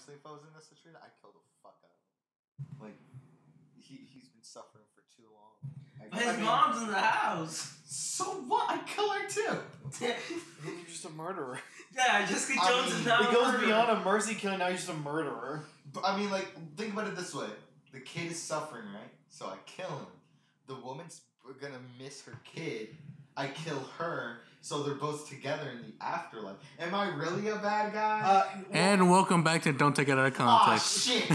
honestly, if I was in this situation, I'd kill the fuck out of him. Like, he's been suffering for too long. But his mom's in the house. So what? I'd kill her too. You're just a murderer. Yeah, Jessica Jones is not It a goes murderer. beyond a mercy killing, now he's just a murderer. But, I mean, like, think about it this way. The kid is suffering, right? So I kill him. The woman's gonna miss her kid. I kill her. So they're both together in the afterlife. Am I really a bad guy? And welcome back to Don't Take It Out of Context. Oh, shit.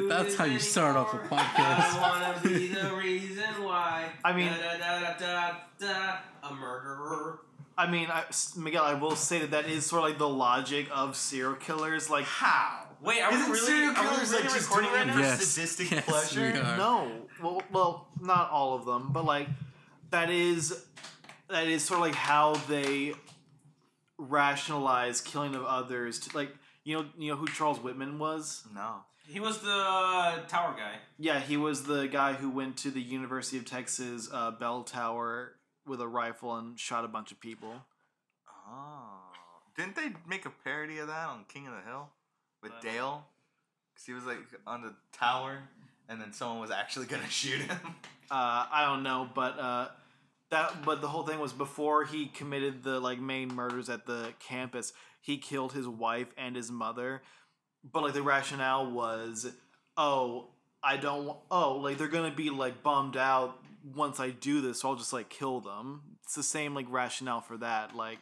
That's how you start off a podcast. I wanna be the reason why. I mean, a murderer. I mean, Miguel, I will say that is sort of like the logic of serial killers. Like, How? Wait, are we Isn't really, serial are we killers really like just recording doing right it now? for Yes. sadistic Yes, pleasure? we are. no. Well, not all of them, but like, that is sort of like how they rationalize killing of others. To, like, you know who Charles Whitman was? No. He was the tower guy. Yeah, he was the guy who went to the University of Texas bell tower with a rifle and shot a bunch of people. Oh. Didn't they make a parody of that on King of the Hill? With Dale? Because he was like on the tower and then someone was actually going to shoot him. I don't know, but but the whole thing was before he committed the like main murders at the campus, he killed his wife and his mother. But like the rationale was, like they're gonna be like bummed out once I do this, so I'll just like kill them. It's the same like rationale for that. Like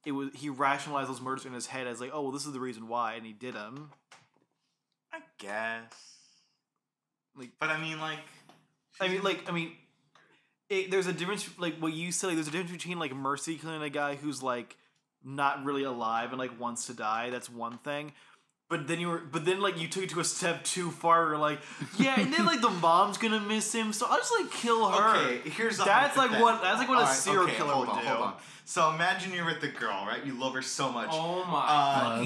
he rationalized those murders in his head as like, oh well, this is the reason why, and he did them. I guess. Like, but I mean, like, there's a difference. Like what you said, like, there's a difference between like mercy killing a guy who's like not really alive and like wants to die. That's one thing. But then like you took it to a step too far. You're like, yeah, and then like the mom's gonna miss him, so I'll just like kill her. Okay, here's that's like what a serial killer would do. Hold on. So imagine you're with the girl, right? You love her so much. Oh my!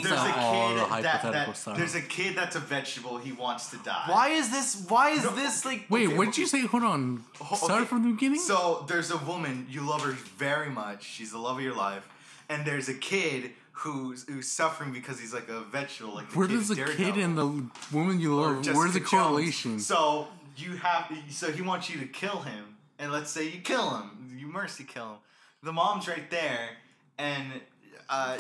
There's a kid that's a vegetable. He wants to die. Why is this like? Wait, what did you say? Hold on. Start from the beginning. So there's a woman you love her very much. She's the love of your life, and there's a kid who's suffering because he's like a vegetable. Like where does the kid and the woman you love? Where's the correlation? So he wants you to kill him, and let's say you kill him, you mercy kill him. The mom's right there, and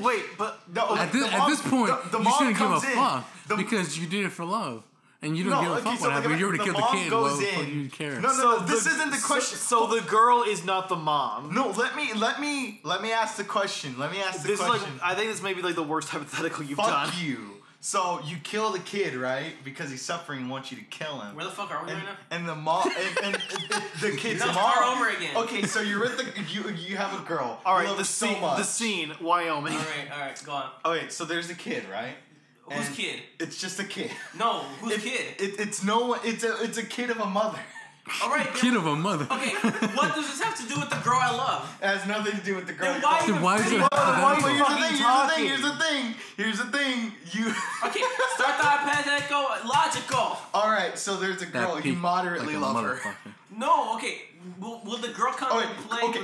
wait, but no, at this point, you shouldn't give a fuck because you did it for love. And you don't give a fuck what happened. You already killed the kid. Well, the fuck you care? No, this isn't the question. So the girl is not the mom. No, let me ask the question. I think this may be like the worst hypothetical you've done. Fuck you. So you kill the kid, right? Because he's suffering and wants you to kill him. Where the fuck are we right now? And the mom and the kid's mom. Start over again. Okay, so you're with you have a girl. All right, the scene, Wyoming. All right, go on. Okay, so there's a kid, right? Who's kid? It's just a kid. No, who's kid? It's no one. It's a kid of a mother. All right, kid of a mother. Okay, what does this have to do with the girl I love? It has nothing to do with the girl. Then why Here's the thing. You okay? Start the hypothetical, logical. All right, so there's a girl. You moderately love her. No, okay. Will the girl come and play? Okay,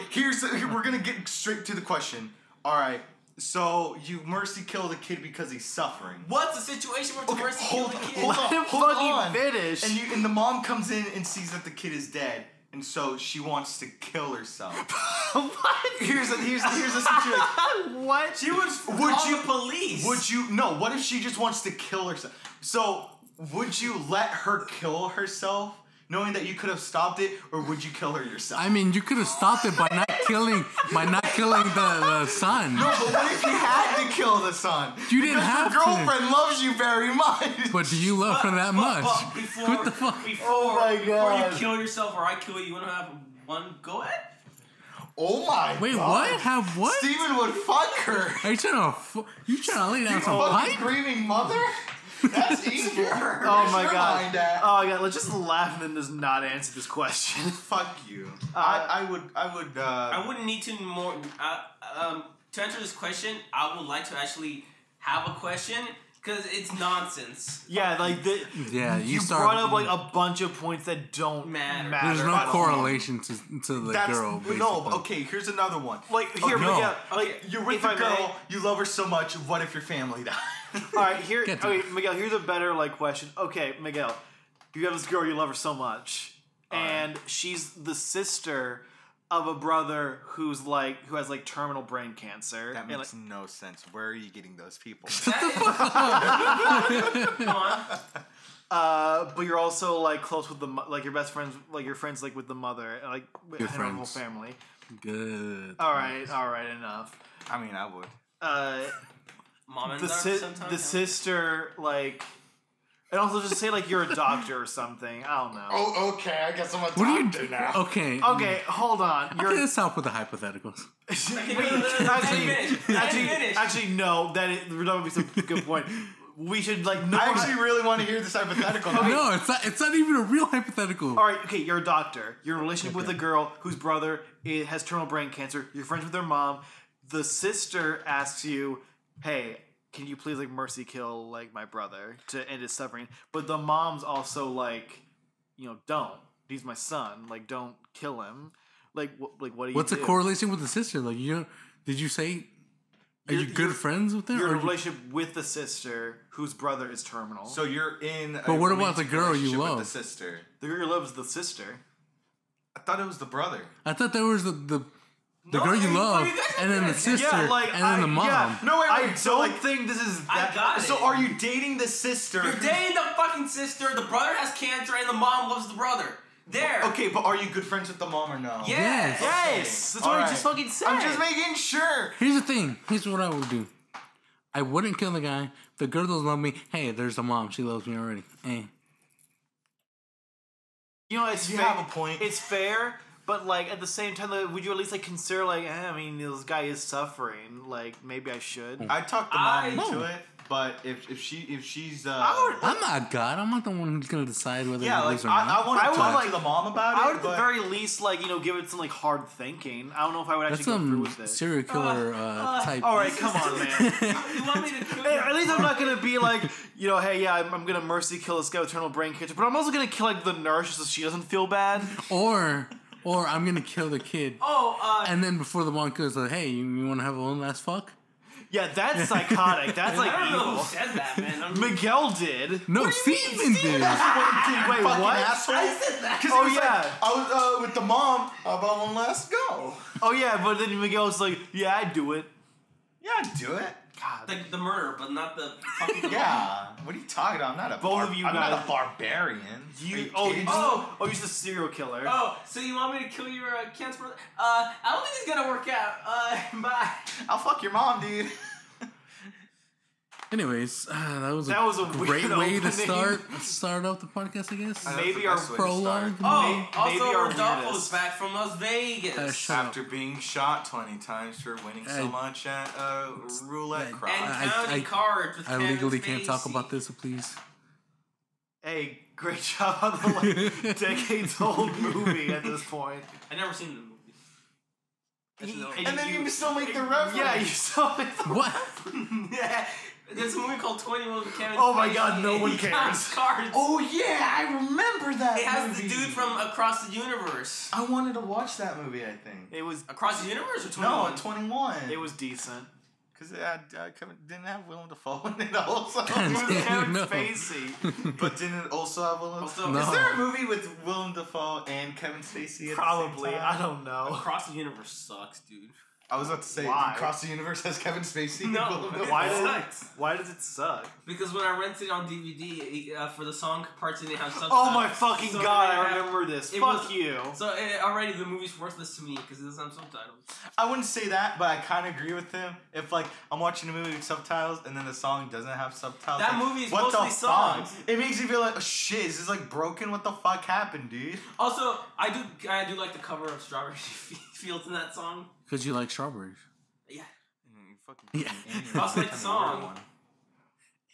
we're gonna get straight to the question. All right. So you mercy kill the kid because he's suffering. What's the situation where mercy kill the kid? Hold on. Finish. And the mom comes in and sees that the kid is dead, and so she wants to kill herself. What? Here's a situation. What? She would call the police. What if she just wants to kill herself? So would you let her kill herself? Knowing that you could have stopped it, or would you kill her yourself? I mean, you could have stopped it by not killing the son. No, but what if you had to kill the son? You didn't have to. Your girlfriend loves you very much. But do you love her that much? What the fuck? Oh my God. Before you kill yourself or I kill you, you want to have one go at? Oh my Wait, God. what? Have what? Steven would fuck her. Are you trying to lay down some pipe? Screaming mother? That's evil. Oh my God. Oh my God. Let's just laugh and then just not answer this question. Fuck you. I wouldn't need to more. To answer this question, I would like to actually have a question Because it's nonsense. Yeah, like you brought up like a bunch of points that don't matter. There's no correlation to the girl. Basically. No, okay. Here's another one. Like here, Miguel, you're with the girl. You love her so much. What if your family dies? All right, here. Okay, Miguel. Here's a better question. Okay, Miguel, you have this girl. You love her so much, and she's the sister of a brother who has terminal brain cancer. That makes no sense. Where are you getting those people? Come on. But you're also like close with your best friends, like your friends with the mother, like your whole family. Good. All right, enough. I mean, I would. Mom and the sister and also just say you're a doctor or something. I don't know. Oh, okay. I guess I'm a doctor now. Okay. Okay, hold on. You're gonna stop with the hypotheticals. Actually, no. That would be some good point. We should I actually really want to hear this hypothetical. No, it's not. It's not even a real hypothetical. All right. Okay, you're a doctor. You're in a relationship with a girl whose brother has terminal brain cancer. You're friends with their mom. The sister asks you, "Hey, can you please mercy kill my brother to end his suffering?" But the mom's also don't. He's my son. Don't kill him. What do you What's do? the correlation with the sister? Did you say? Are you good friends with her? You're in a relationship with the sister whose brother is terminal. So you're in. But what about the girl you love? With the sister. The girl you love is the sister. I thought it was the brother. I thought there was the girl you love, and then the sister, and then the mom. Yeah. No, wait. I don't think this is. I got it. So are you dating the sister? You're dating the fucking sister. The brother has cancer, and the mom loves the brother. There. Okay, but are you good friends with the mom or no? Yes. Yes. That's what I just fucking said. I'm just making sure. Here's the thing. Here's what I would do. I wouldn't kill the guy. If the girl doesn't love me, hey, there's the mom. She loves me already. Hey. You have a point. It's fair, but at the same time, would you at least consider this guy is suffering. Maybe I should. I talked the mom into it. But if she's I'm not God. I'm not the one who's gonna decide whether it is or not. I want to talk to the mom about it. I would at the very least give it some hard thinking. I don't know if I would actually go through with it. Serial killer type. All right, come on, man. You want me to kill you? At least I'm not gonna be hey, yeah, I'm gonna mercy kill this guy with terminal brain cancer, but I'm also gonna kill the nurse so she doesn't feel bad. Or I'm gonna kill the kid. And then before the mom goes, hey, you want to have one last fuck? Yeah, that's psychotic. That's I don't evil. know who said that, man. Miguel did. No, Steven did. Wait, what? Asshole? I said that. Oh yeah, I was with the mom. How about one last go? Oh yeah, but then Miguel was yeah, I'd do it. Yeah, I'd do it. God, The murder, but not the fucking. Yeah. What are you talking about? I'm not a. Both of you I'm guys. not a barbarian. You're just a serial killer. Oh, so you want me to kill your cancer brother? I don't think it's gonna work out. Bye. I'll fuck your mom, dude. Anyways, that was a great way to start off the podcast, I guess. Maybe our prologue. Also Rodolfo's back from Las Vegas. After being shot 20 times for winning so much at roulette crop. And counting cards with I legally can't talk about this, so please. Hey, great job on the decades-old movie at this point. I've never seen the movie. And then you still make the reference. Yeah, you still make the What? Yeah. There's a movie called 21 with Kevin Oh my Spacey, God, no one he cares. counts cards. Oh yeah, I remember that. It has movie. the dude from Across the Universe. I wanted to watch that movie. I think It was Across the Universe or 21? No, 21. It was decent. Because didn't have Willem Dafoe in it also. It was Kevin No. Spacey. But didn't it also have Willem Dafoe? No. Is there a movie with Willem Dafoe and Kevin Spacey at Probably. the same I time? don't know. Across the Universe sucks, dude. I was about to say, Why? Across the Universe has Kevin Spacey. No. and Willem Dafoe. Why does it suck? Because when I rented it on DVD for the song parts, it didn't have subtitles. Oh my fucking So God, it I had- remember this. it Fuck was- you. So already the movie's worthless to me because it doesn't have subtitles. I wouldn't say that, but I kind of agree with him. If I'm watching a movie with subtitles and then the song doesn't have subtitles, That movie is what mostly the songs. fuck? It makes you feel like, oh, shit, is this broken? What the fuck happened, dude? Also, I do like the cover of Strawberry Fields in that song. Because you like strawberries. Yeah. Yeah. I also like the song.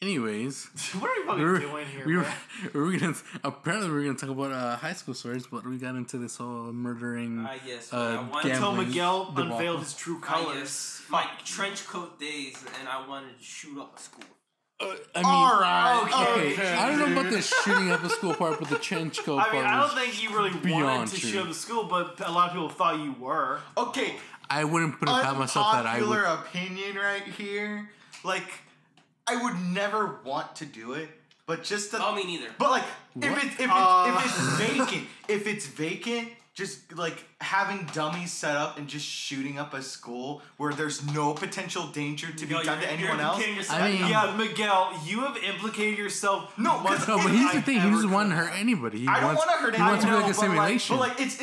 Anyways, What are we fucking doing here, man? Apparently we're gonna talk about high school stories, but we got into this whole murdering. Yes. Until gambling Miguel debacle. unveiled his true colors. Yes. My trench coat days, and I wanted to shoot up a school. I mean, all right. Okay. I don't know about the shooting up the school part, but the trench coat part. I mean, I don't think you really wanted to true. shoot up the school, but a lot of people thought you were. Okay. I wouldn't put it past myself that I would. Unpopular opinion right here. Like, I would never want to do it, but just to. Oh, me neither. But like, if it's vacant, just like having dummies set up and just shooting up a school where there's no potential danger to be done to anyone else. I mean, yeah, Miguel, you have implicated yourself. No, but here's the thing: he doesn't want to hurt anybody. I don't want to hurt He anyone. wants to be like a simulation. But like, it's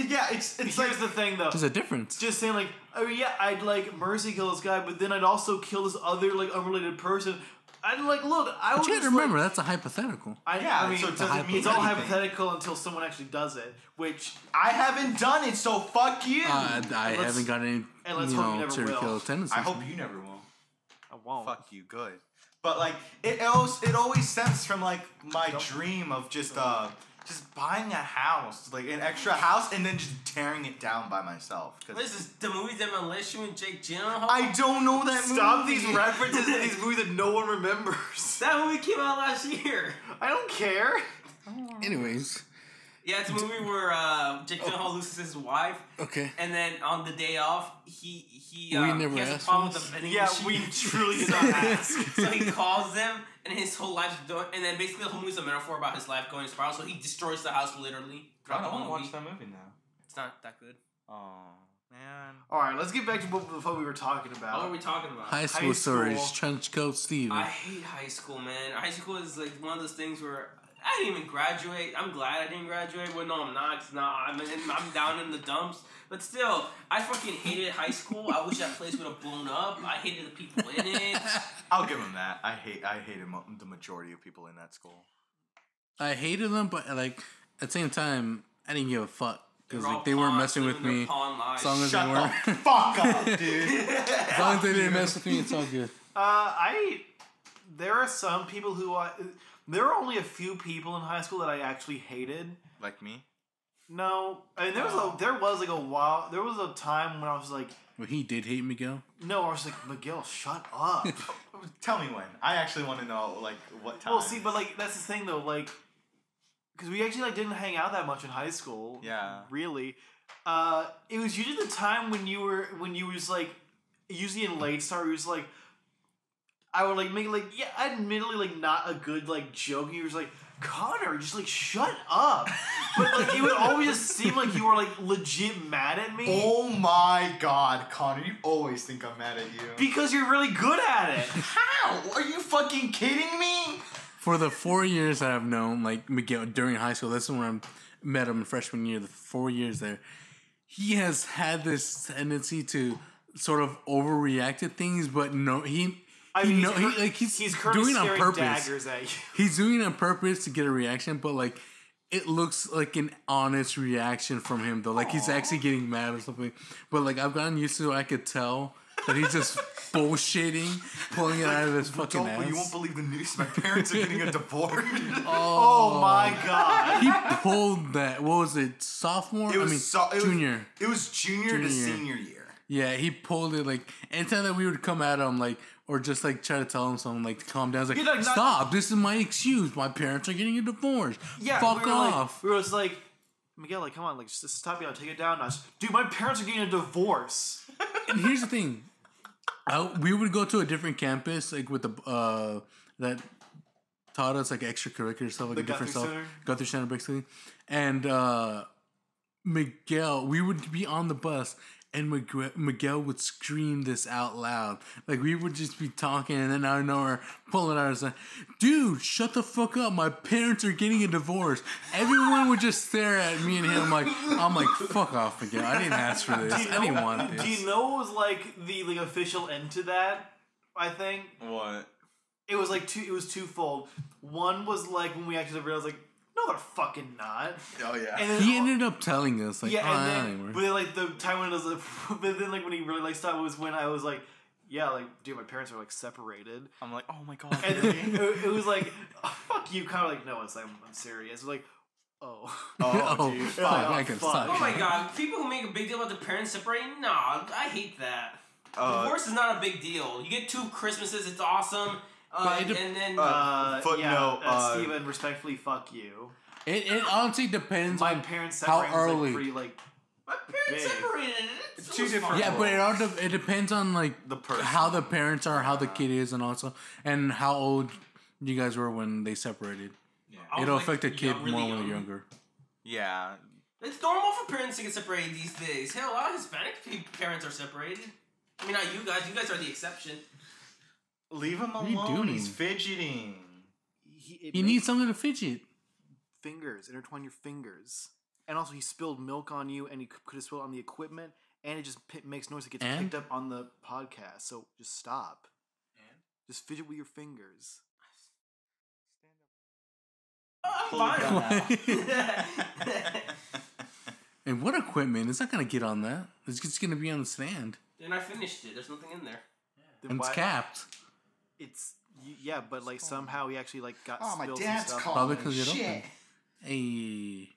here's like the thing, though. There's a difference. Just saying, like, oh yeah, I'd like mercy kill this guy, but then I'd also kill this other like unrelated person. I'd like look. I But you would have to remember that's a hypothetical. I mean, so it doesn't mean it's all anything. hypothetical until someone actually does it, which I haven't done it, so fuck you. I haven't got any serial killer tendencies. I hope you never will. I won't. Fuck you, good. But like it always stems from like my dream of just buying a house, like an extra house, and then just tearing it down by myself. What is this? The movie Demolition with Jake Gyllenhaal? I don't know that movie. Stop these references to these movies that no one remembers. That movie came out last year. I don't care. Anyways. Yeah, it's a movie where Jake Gyllenhaal loses his wife. Okay. And then on the day off, he never has a asked problem for with the vending Yeah, machine. we truly did not ask. So he calls them, and his whole life's doing. And then basically the whole movie's a metaphor about his life going spiral. So he destroys the house literally. I don't want to watch that movie now. It's not that good. Oh man. All right, let's get back to what we were talking about. What are we talking about? High school stories. Trench coat Steve. I hate high school, man. High school is like one of those things where I didn't even graduate. I'm glad I didn't graduate. Well, no, I'm not. Cause I'm down in the dumps. But still, I fucking hated high school. I wish that place would have blown up. I hated the people in it. I'll give him that. I hated the majority of people in that school. I hated them, but like at the same time, I didn't give a fuck because They're all like they weren't pawns, messing with living me. their pawn lives. As long as Shut they the weren't. fuck up, dude. As long as they didn't mess with me, it's all good. There are some people who there are only a few people in high school that I actually hated. Like me? No, I mean there was a time when I was like, Well, he did hate Miguel. no, I was like, Miguel, shut up. Tell me when. I actually want to know like what time. Well, see, but like that's the thing though, like, because we actually like didn't hang out that much in high school. Yeah. Really, it was usually the time when you was like, usually in late start, it was like, I would like make like admittedly like not a good like joke. You was like, Connor, just like shut up. But like it would always just seem like you were like legit mad at me. Oh my god, Connor, you always think I'm mad at you. Because you're really good at it. How? Are you fucking kidding me? For the 4 years that I've known, like Miguel during high school, that's when I met him in freshman year. The 4 years there, he has had this tendency to sort of overreact to things, but no, he's doing it on purpose. Daggers at you. He's doing it on purpose to get a reaction, but like it looks like an honest reaction from him though. Like he's actually getting mad or something. But like I've gotten used to it. I could tell that he's just bullshitting, pulling it out of his fucking ass. You won't believe the news. My parents are getting a divorce. Oh my god. He pulled that. What was it? Sophomore? Junior. It was junior to senior year. Yeah, he pulled it like anytime that we would come at him like or just like try to tell him something like to calm down. It's like, stop! This is my excuse. My parents are getting a divorce. Yeah, fuck off. We were just like, Miguel, like, come on, like, just stop you. I'll take it down. Dude, my parents are getting a divorce. And here's the thing, we would go to a different campus like with the that taught us like extracurricular stuff, like the a different Guthrie stuff. Center? Guthrie Center, basically. And Miguel, we would be on the bus. And Miguel would scream this out loud. Like, we would just be talking, and then out of nowhere, pull it out and say, dude, shut the fuck up. My parents are getting a divorce. Everyone would just stare at me and him. I'm like, fuck off, Miguel. I didn't ask for this. I didn't want this. Do you know what was, like, the like, official end to that, I think? What? It was, like, it was twofold. One was, like, when we actually realized, like, no, they're fucking not. Oh yeah. And then, he ended up telling us like, yeah, and then, but then like the time when it was, like, but then like when he really like stopped was when I was like, yeah, like dude, my parents are like separated. I'm like, oh my god. And then it was like, oh, fuck you, kind of like no, it's like I'm serious. Like, oh, dude, fuck, I can suck. Oh my god, people who make a big deal about their parents separating, nah, I hate that. Divorce is not a big deal. You get 2 Christmases, it's awesome. And then footnote. Steven, respectfully, fuck you. It honestly depends My on parents how separated early. like pretty like. my parents Big. separated. It's Two different- Yeah, but it depends on like The person. how the parents are, how the kid is, and also and how old you guys were when they separated. I was, It'll like, affect a kid really more when young. they're younger. Yeah. It's normal for parents to get separated these days. Hell, a lot of Hispanic parents are separated. I mean, not you guys. You guys are the exception. Leave him are you alone. doing? He's fidgeting. He needs something to fidget. Fingers, intertwine your fingers. And also, he spilled milk on you, and he could have spilled on the equipment, and it just makes noise that gets And? picked up on the podcast. So just stop. And just fidget with your fingers. I'm fine with that. And what equipment? It's not gonna get on that. It's just gonna be on the stand. And I finished it. There's nothing in there. Then And it's why- capped. It's yeah, but like somehow he actually like got Oh, my spilled dad's some stuff. calling. Probably because it Shit. opened. Hey.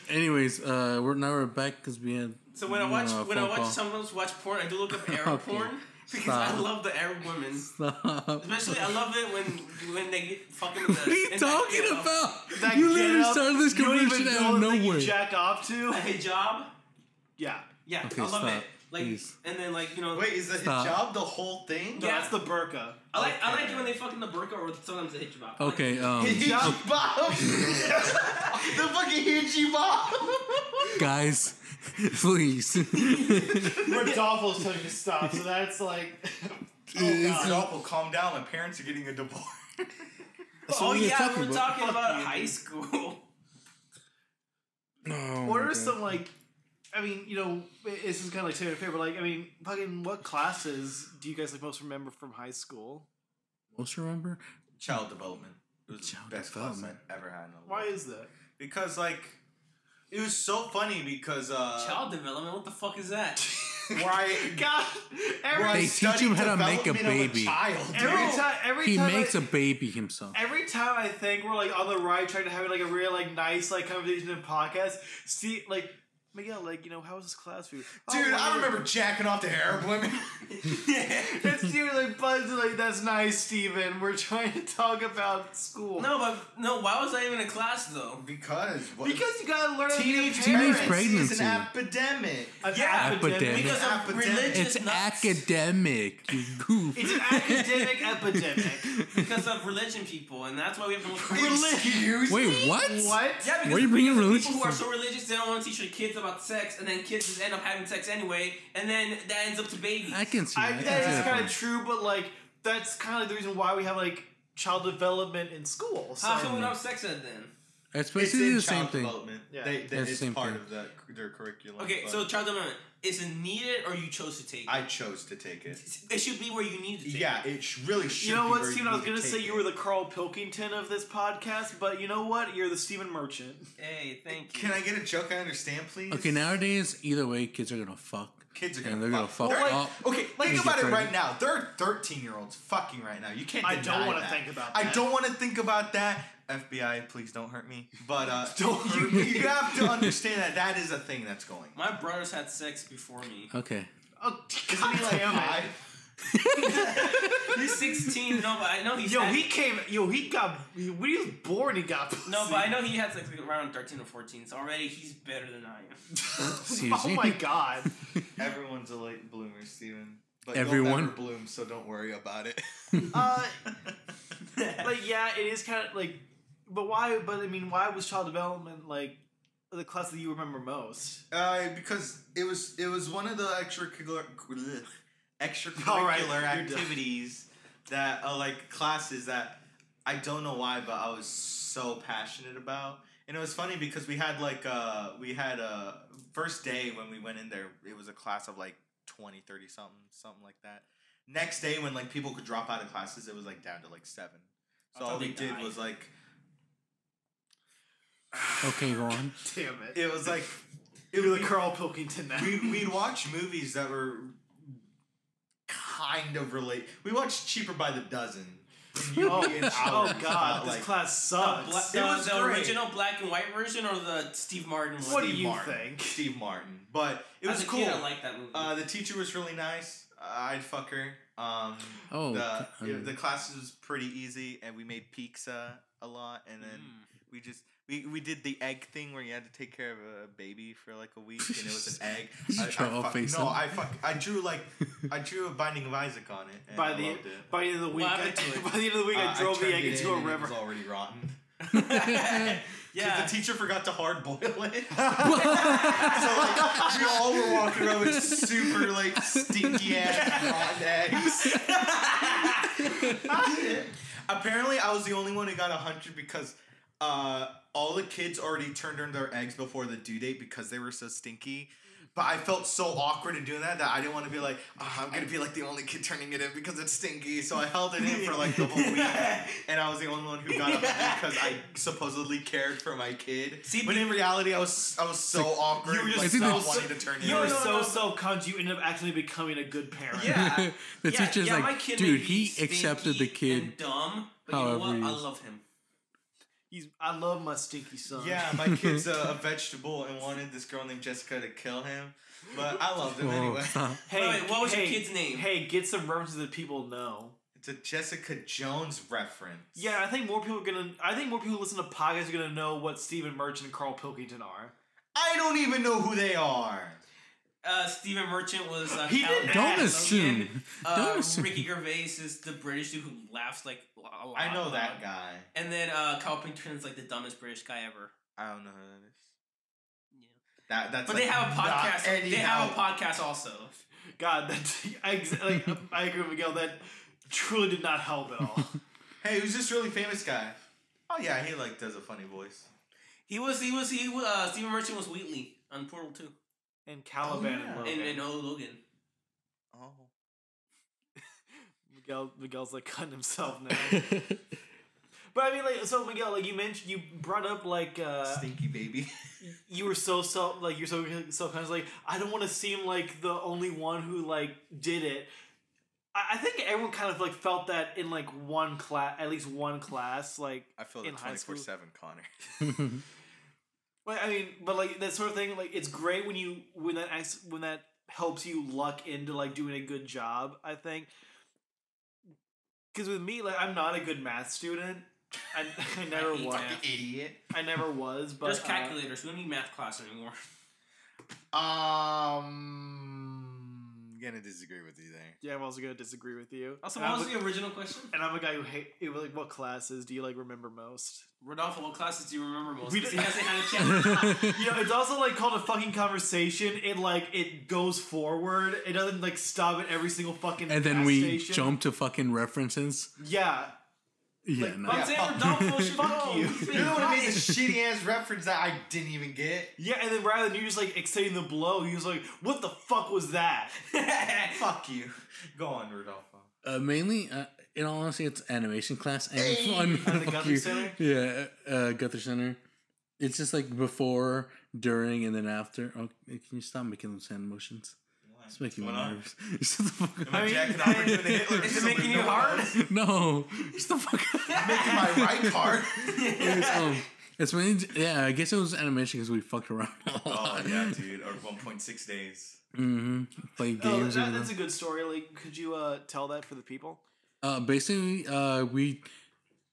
Anyways, we're back because we had. So when I watch a phone call. someone else watch porn, I do look up Arab Okay. porn because Stop. I love the Arab women. Stop. Especially, I love it when they get fucking. What are you talking about? That You literally get-up, started this you don't even conversation know out of that you nowhere. jack off to. A hijab. Yeah. Yeah, Okay, I love stop, it. Like, please. and then like you know. Wait, is the Stop. hijab the whole thing? No, that's the burqa. I like Okay. it when they fucking the burqa or sometimes the hijab. I like Okay, it. Hijab. The fucking hijab. guys, please. Rodolfo's telling you to stop, so that's like. Rodolfo, calm down. My parents are getting a divorce. That's Oh what we were yeah, talking we were about. talking about high school. Oh, What my are God. some like? I mean, you know, this is kind of like taking a favor. Like, I mean, fucking, what classes do you guys like most remember from high school? Most remember? Child development. It was Child the best class development. I ever had in a Why life. is that? Because like it was so funny because Child development. What the fuck is that? where I God, where I They teach studied him how to make a development of baby. child, dude. He makes a baby himself. Every time I think we're like on the ride trying to have like a real like nice like conversation in podcast, see like Miguel, like, you know, how was this class for you? Dude, I remember jacking off to Arab women. It's Steven like Buzz like that's nice, Steven. We're trying to talk about school. No, why was I even in class though? Because Because you gotta learn teenage parents. pregnancy. is an epidemic. An Yeah. Epidemic. Because of Epidemic. religious It's nuts. academic, you goof. It's an academic epidemic. Because of religion people, and that's why we have the most Excuse Wait, me? what? What? Yeah, because Why are you bringing because religion people who are to- so religious they don't want to teach their kids about sex, and then kids just end up having sex anyway, and then that ends up to babies. I can see that. That is Yeah. kind of true, but like that's kind of the reason why we have like child development in school. So How come we don't have sex ed then? It's It's basically in the same child thing. development. Yeah. They, It's the it's same part thing. of their curriculum. Okay, but so child development, is it needed or you chose to take it? I chose to take it. It should be where you need to take Yeah, it. it really should. you know be what, where Steven? I was need gonna to say take you it. were the Carl Pilkington of this podcast, but you know what? You're the Steven Merchant. Hey, thank you. Can I get a joke I understand, please? Okay, nowadays, either way, kids are gonna fuck. Kids are And gonna they're gonna fuck. fuck They're up. Okay, and think get about it right pregnant. now. There are 13-year-olds fucking right now. You can't I deny don't want to that. think about I that. don't want to think about that. FBI, please don't hurt me. But Don't hurt me. you have to understand that that is a thing that's going on. My brothers had sex before me. Okay. Oh, Isn't he like damn it. 5? He's 16, no, but I know he's Yo, had, he came. Yo, he got. When he was born, he got. No, but I know he had sex like around 13 or 14, so already he's better than I am. Excuse Oh me. my god. Everyone's a late bloomer, Steven. But Everyone? you'll never bloom, so don't worry about it. Like yeah, it is kind of like. But why? But I mean, why was child development like the class that you remember most? Because it was one of the extracurricular All right, you're done. activities that like classes that I don't know why, but I was so passionate about. And it was funny because we had a first day when we went in there, it was a class of like 20, 30 something like that. Next day when like people could drop out of classes, it was like down to like 7. So all we did was like Okay, go on. Damn it. it was like You're the Carl Pilkington now. we'd watch movies that were kind of relate. We watched Cheaper by the Dozen. And you'd be in Oh hours god, about, this like, class sucks. It was the great. original black and white version or the Steve Martin one? What do Steve you Martin. think? Steve Martin. But it As was a cool. kid, I liked that movie. The teacher was really nice. I'd fuck her. The class was pretty easy, and we made pizza a lot, and then we did the egg thing where you had to take care of a baby for like a week, and it was an egg. I drew a Binding of Isaac on it. And by the end of the week, I drove the egg into a river. It was already rotten. Yeah, the teacher forgot to hard boil it. So like we all were walking around with super like stinky ass rotten eggs. Apparently, I was the only one who got 100 because all the kids already turned in their eggs before the due date because they were so stinky. But I felt so awkward in doing that I didn't want to be like, I'm going to be like the only kid turning it in because it's stinky. So I held it in for like the whole week. And I was the only one who got it because I supposedly cared for my kid. But in reality, I was so awkward. You were just wanting to turn it in. You were so self-conscious, you ended up actually becoming a good parent. Yeah. The teacher's like, my kid dude, he accepted the kid. And dumb, but you know what? I love him. I love my stinky son. Yeah, my kid's a vegetable and wanted this girl named Jessica to kill him, but I loved him anyway. Hey, what was your kid's name? Hey, get some references that people know. It's a Jessica Jones reference. Yeah, I think more people who listen to podcasts are gonna know what Stephen Merchant and Carl Pilkington are. I don't even know who they are. Stephen Merchant was Don't assume. Ricky Gervais is the British dude who laughs like a lot. I know that guy. And then Carl Pilkington is like the dumbest British guy ever. I don't know who that is. Yeah. That's but like, they have a podcast. They have a podcast also. God, I agree with Miguel. That truly did not help at all. Hey, who's this really famous guy? Oh yeah, he like does a funny voice. Stephen Merchant was Wheatley on Portal 2. And Caliban and Logan. And Logan. Oh. Miguel's like cutting himself now. But I mean, like, so Miguel, like you mentioned, you brought up like stinky baby. You were so self-conscious. Like, I don't want to seem like the only one who like did it. I think everyone kind of like felt that in like one class, at least one class. Like I feel it 24/7, Connor. Like, I mean, but like that sort of thing, like it's great when that helps you luck into like doing a good job. I think because with me, like I'm not a good math student. I never was. Fucking idiot. I never was. But there's calculators. We don't need math class anymore. Gonna disagree with you there. Yeah, I'm also gonna disagree with you. Also, what was the original question? And I'm a guy who like what classes do you like remember most? Rodolfo, what classes do you remember most? He hasn't had a chance. You know, it's also like called a fucking conversation. It goes forward. It doesn't like stop at every single fucking. And then we jump to fucking references. Yeah. Yeah, like, no. I'm saying Rodolfo should fuck you. You're the one who made the shitty ass reference that I didn't even get. Yeah, and then rather than you just like accepting the blow, he was like, "What the fuck was that?" Fuck you. Go on, Rodolfo. Mainly, in all honesty, it's animation class and fun. At the Guthrie Center. Yeah, Guthrie Center. It's just like before, during, and then after. Oh, can you stop making those hand motions? It's making me nervous. Shut the fuck up. Is it making you hard? No. Shut the fuck up. Making my right hard. It's mainly, yeah, I guess it was animation because we fucked around a lot. Oh, yeah, dude. Or 1.6 days. Mm-hmm. Play games. That's a good story. Like, could you tell that for the people? Basically, we,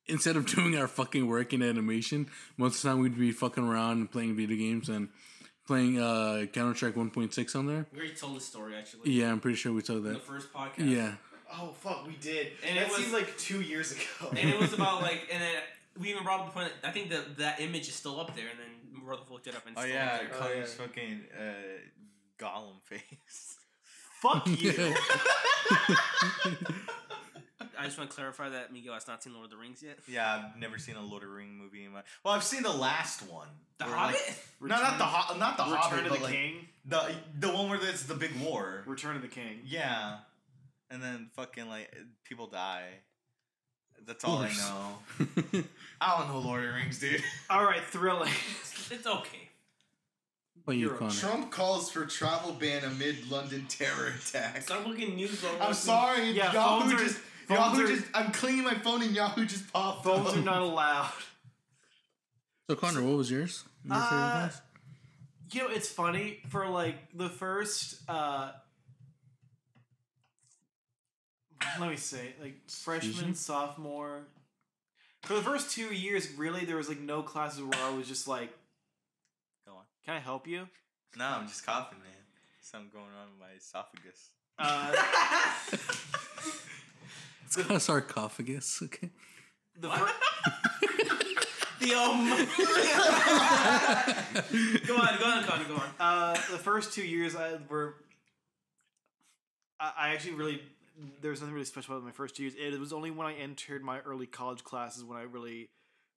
instead of doing our fucking work in animation, most of the time we'd be fucking around and playing video games and playing Counter-Strike 1.6 on there. We already told the story, actually. Yeah, I'm pretty sure we told that. In the first podcast. Yeah. Oh, fuck, we did. And that seems like 2 years ago. And it was about, like, and then we even brought up the point, I think that image is still up there, and then Rodolfo looked it up and it's still up there. Connor's fucking Gollum face. Fuck you. I just want to clarify that Miguel has not seen Lord of the Rings yet. Yeah, I've never seen a Lord of the Rings movie in my. Well, I've seen the last one. The Hobbit? Like, not the Hobbit, Return of but the like King. The one where it's the big war. Return of the King. Yeah, and then fucking like people die. That's all I know. I don't know Lord of the Rings, dude. All right, thrilling. It's okay. But you, Connor. Trump calls for travel ban amid London terror attack. Stop looking news. I'm sorry. Yeah, I'm cleaning my phone and Yahoo just popped up. Phones are not allowed. So Connor, what was yours? Your favorite class? You know, it's funny for like the first let me say, like freshman, sophomore. For the first 2 years, really, there was like no classes where I was just like, Go on. "Can I help you?" No, I'm just coughing, man. Something going on with my esophagus. It's called a sarcophagus. Okay. The Go on, Connie, go on. the first 2 years I actually really, there was nothing really special about my first 2 years. It was only when I entered my early college classes when I really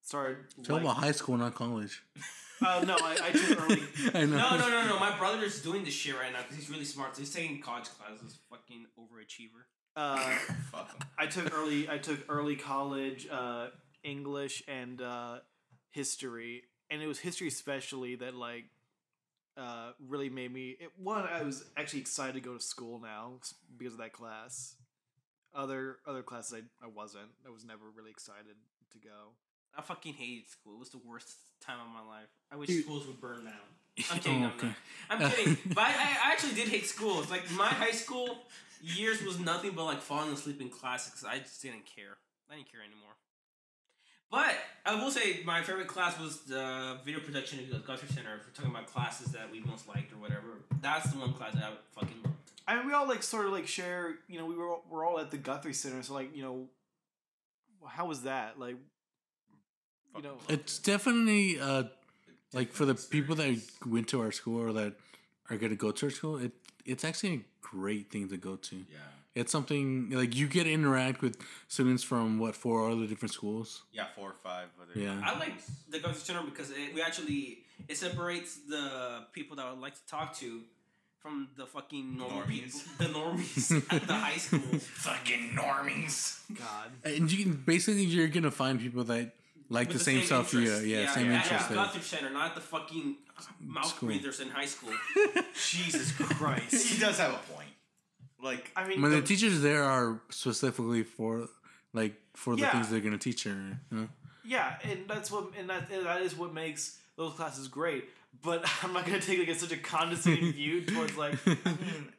started. Tell about high school, not college. No, I took early. I know. No. My brother's doing this shit right now because he's really smart. So he's taking college classes. Fucking overachiever. Fuck 'em. I took early college English and history, and it was history especially that like really made me. One, I was actually excited to go to school now because of that class. Other classes I wasn't. I was never really excited to go. I fucking hated school. It was the worst time of my life. I wish Dude. schools would burn down. I'm kidding. Okay. I'm kidding. But I actually did hate school. It's like my high school years was nothing but like falling asleep in class because I just didn't care. I didn't care anymore. But I will say my favorite class was the video production at the Guthrie Center. If we're talking about classes that we most liked or whatever, that's the one class that I fucking loved. I mean, we all like sort of like share. You know, we're all at the Guthrie Center, so like how was that like? It's definitely like for the people that went to our school or that are going to go to our school. It's actually a great thing to go to. Yeah. It's something like you get to interact with students from 4 other different schools. Yeah, 4 or 5 other. Yeah. I like the Guthrie Center because it separates the people that I would like to talk to from the fucking normal Normies. people, the normies at the high school. Fucking normies. God. And you can you're going to find people that like With the same stuff you. interest. Yeah, same interest. Yeah, Guthrie Center, not the fucking mouth School. breathers in high school. Jesus Christ. He does have a point. Like, I mean, When the teachers there are specifically for the Yeah. things they're going to teach her. You know? yeah, and that is what makes those classes great. But I'm not gonna take like such a condescending view towards like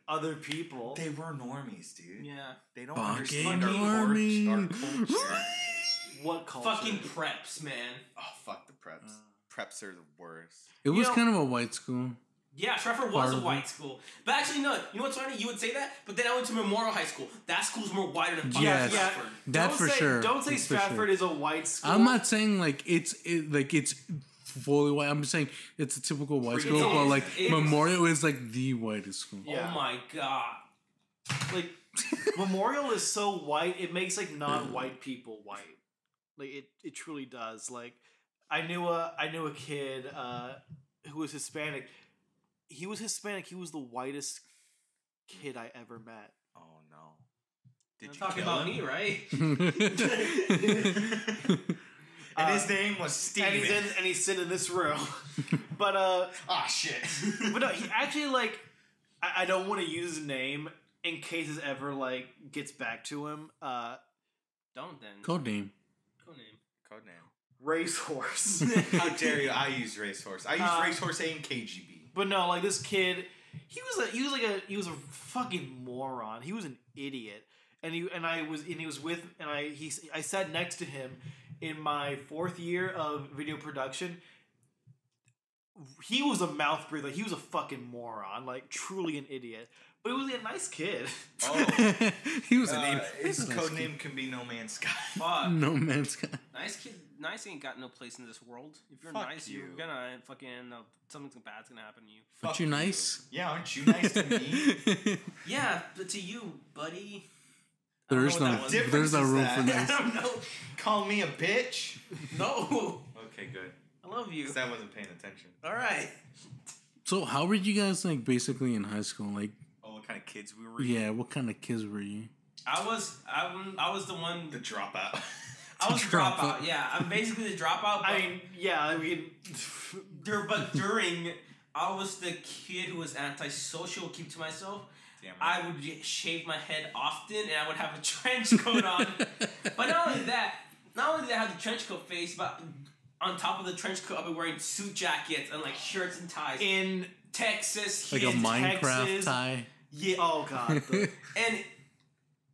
other people. they were normies, dude. Yeah. They don't Fucking understand our normie. culture. What culture? Fucking preps, man. Oh, fuck the preps. Preps are the worst. It was know- kind of a white school. Yeah, Stratford was a Hardly. white school. But actually, no. You know what's funny? You would say that, but then I went to Memorial High School. That school's more whiter than fucking Yes. Stratford. That Don't for say, sure. Don't say That's for Stratford sure. is a white school. I'm not saying like it's fully white. I'm just saying it's a typical white It school, is. but like It is. Memorial is like the whitest school. Yeah. Oh my god. Like Memorial is so white, it makes like non-white people white. Like it truly does. Like I knew a kid who was Hispanic. He was Hispanic. He was the whitest kid I ever met. Oh, no. Did You're you talking kill about him? me, right? And his name was Steven. And he's sitting in this room. But Ah, shit. but no, he actually like I don't want to use his name in case it ever like gets back to him. Don't then. Code name. Codename. Codename. Racehorse. How dare you? I use Racehorse. I use Racehorse and KGB. But no, like this kid, he was a fucking moron. He was an idiot, and he sat next to him in my 4th year of video production. He was a mouth breather. He was a fucking moron, like truly an idiot. But he was a nice kid. Oh. He was an His nice codename can be No Man's Sky. Fuck. No Man's Sky. Nice kid. Nice ain't got no place in this world. If you're Fuck nice, you. you're gonna fucking end up. Something bad's gonna happen to you. Aren't Fuck you nice? Yeah, aren't you nice to me? Yeah, but to you, buddy. There's know what no that was. there's no Difference is room that- for nice. I don't know. Call me a bitch? No. Okay, good. I love you. 'Cause I wasn't paying attention. All right. So how were you guys like basically in high school? Like Oh, what kind of kids we were? yeah, what kind of kids were you? I was the one. The dropout. I was the Dropout. dropout. Yeah, I'm basically the dropout. But during, I was the kid who was antisocial, keep to myself. Damn I right. would shave my head often, and I would have a trench coat on. But not only did I have the trench coat face, but on top of the trench coat, I'll be wearing suit jackets and like shirts and ties. In Texas, Like a here, Minecraft Texas. tie. yeah, oh god, and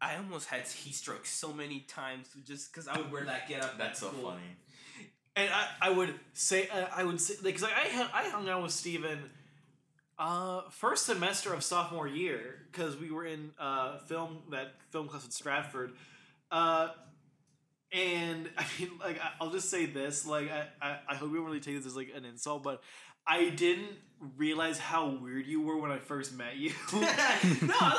I almost had heat stroke so many times just because I would wear that get up. That's so funny. And I would say, because I hung out with Steven first semester of sophomore year because we were in film class at Stratford. And I mean, like, I'll just say this, like, I hope you don't really take this as like an insult, but I didn't realize how weird you were when I first met you. No,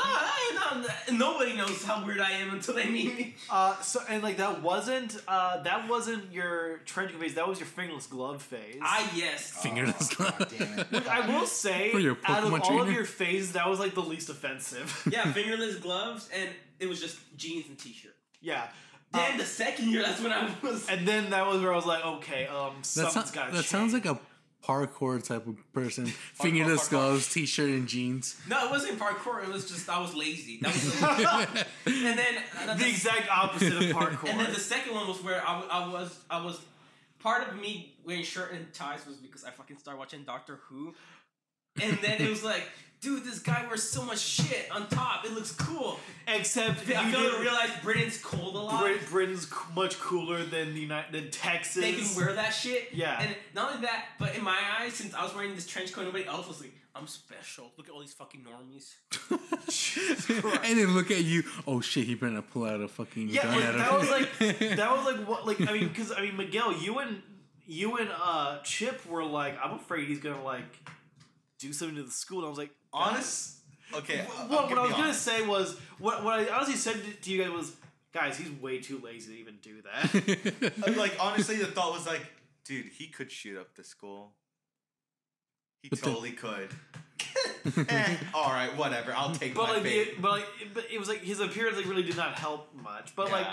nobody knows how weird I am until they meet me. That wasn't your trench coat phase. That was your fingerless glove phase. Yes. Fingerless glove. God damn it. Which I will say, For your out of Pokemon all of trainer? your phases, that was like the least offensive. Yeah, fingerless gloves, and it was just jeans and t-shirt. Yeah. Then the second year, that's when I was. And then that was where I was like, okay, something's got to change. That sounds like a parkour type of person. Fingerless gloves, t-shirt, and jeans. No, it wasn't parkour. It was just I was lazy. That was and then the exact opposite of parkour. And then the second one was where I was part of me wearing shirt and ties was because I fucking started watching Doctor Who, and then it was like, dude, this guy wears so much shit on top. It looks cool. Except I failed to realize Britain's cold a lot. Britain's much cooler than Texas. They can wear that shit. Yeah. And not only that, but in my eyes, since I was wearing this trench coat, nobody else was like, I'm special. Look at all these fucking normies. And then look at you. Oh shit, he better pull out a fucking gun like, at that was like what, like, I mean, because I mean, Miguel, you and Chip were like, I'm afraid he's gonna like do something to the school. And I was like, Okay. What I was gonna say was what I honestly said to you guys was, guys, he's way too lazy to even do that. Like, honestly, the thought was like, dude, he could shoot up the school. He totally could. All right, whatever. I'll take my fate. But it was like his appearance like really did not help much. But like,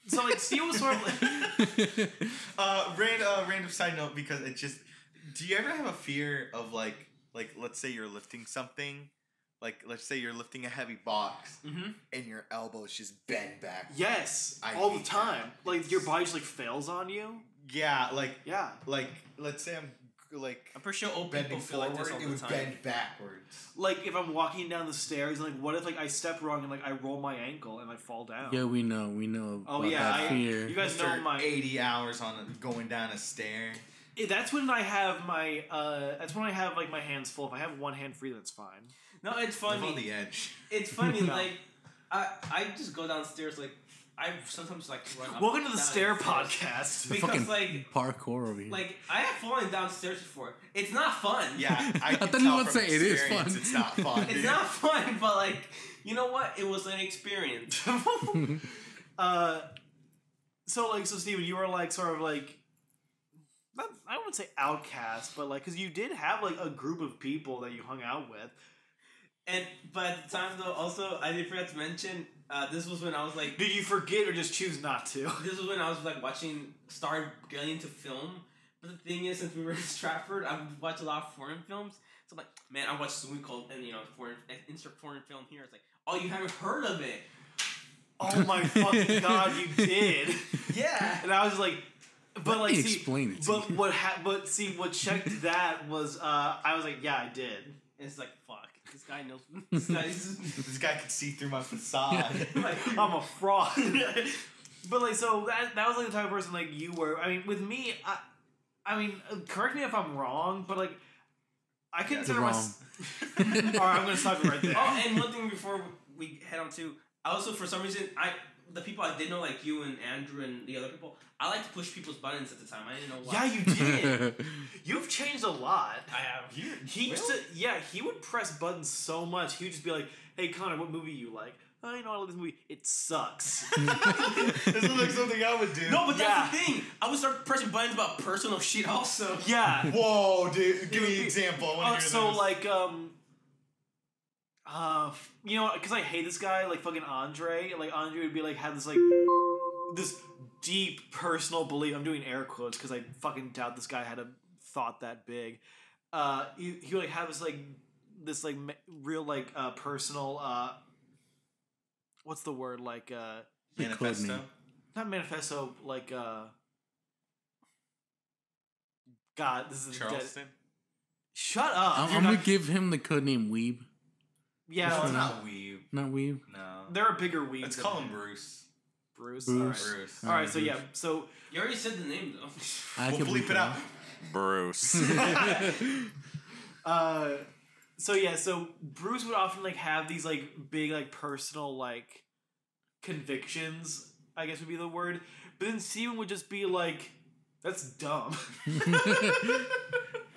so like Steve was sort of like random side note, because it just. Do you ever have a fear of like let's say you're lifting something. Like, let's say you're lifting a heavy box, and your elbows just bend back. Yes, all the time. Like, your body just, like, fails on you. Yeah, Yeah. Like, let's say I'm pretty sure old bending people feel like this all forward, it the would time. bend backwards. Like, if I'm walking down the stairs, like, what if, like, I step wrong and, like, I roll my ankle and I fall down? Yeah, we know. Oh, about yeah, that fear. You guys know After my 80 hours on going down a stair. That's when I have my, like, my hands full. If I have one hand free, that's fine. No, it's funny. Live on the edge. It's funny, like, I just go downstairs, like, I sometimes, like, run up. Welcome to the down Stair stairs. Podcast. Because, fucking like, parkour over here. like, I have fallen downstairs before. It's not fun. Yeah, I thought you would say it is fun. It's not fun. It's dude. not fun, but, like, you know what? It was an experience. So Steven, you were, like, sort of, like, I wouldn't say outcast, but, like, because you did have, like, a group of people that you hung out with. But at the time, though, also, I did forget to mention, this was when I was, like... Did you forget or just choose not to? This was when I was, like, started getting into film. But the thing is, since we were in Stratford, I watched a lot of foreign films. So I'm like, man, I watched this movie called, and, insert foreign film here. It's like, oh, you haven't heard of it. Oh my fucking god, you did. Yeah. And I was like... But like, explain it to but you. what checked that was I was like, yeah, I did. And it's like, fuck, this guy knows. This guy could see through my facade. like, I'm a fraud. But like, so that was like the type of person like you were. I mean, with me, I mean, correct me if I'm wrong, but like, I consider myself. All right, I'm gonna stop you right there. Oh, and one thing before we head on to, I also for some reason the people I did know, like you and Andrew and the other people, I like to push people's buttons at the time. I didn't know why. Yeah, you did. You've changed a lot. I have. He used to, he would press buttons so much. He would just be like, "Hey, Connor, what movie you like?" "Oh, you know, I love this movie. It sucks." This is like something I would do. No, but that's the thing. I would start pressing buttons about personal shit also. Yeah. Whoa, dude! Give me an example. I wanna hear So this. like, you know, because I hate this guy, like fucking Andre. Like Andre would be like, have this like this deep personal belief. I'm doing air quotes because I fucking doubt this guy had a thought that big. He would like have this real like personal what's the word, like Manifesto. not manifesto, like God, this is Charleston. Shut up. I'm gonna give him the codename Weeb. Yeah, No, well, it's not Weeb. Not Weeb. No. there are bigger weebs. Let's than call him him. Bruce. Bruce. Bruce. Bruce. All right. So yeah. So You already said the name though. I We'll can bleep it out. Bruce. So yeah. So Bruce would often like have these like big like personal like convictions, I guess would be the word. But then Steven would just be like, "That's dumb."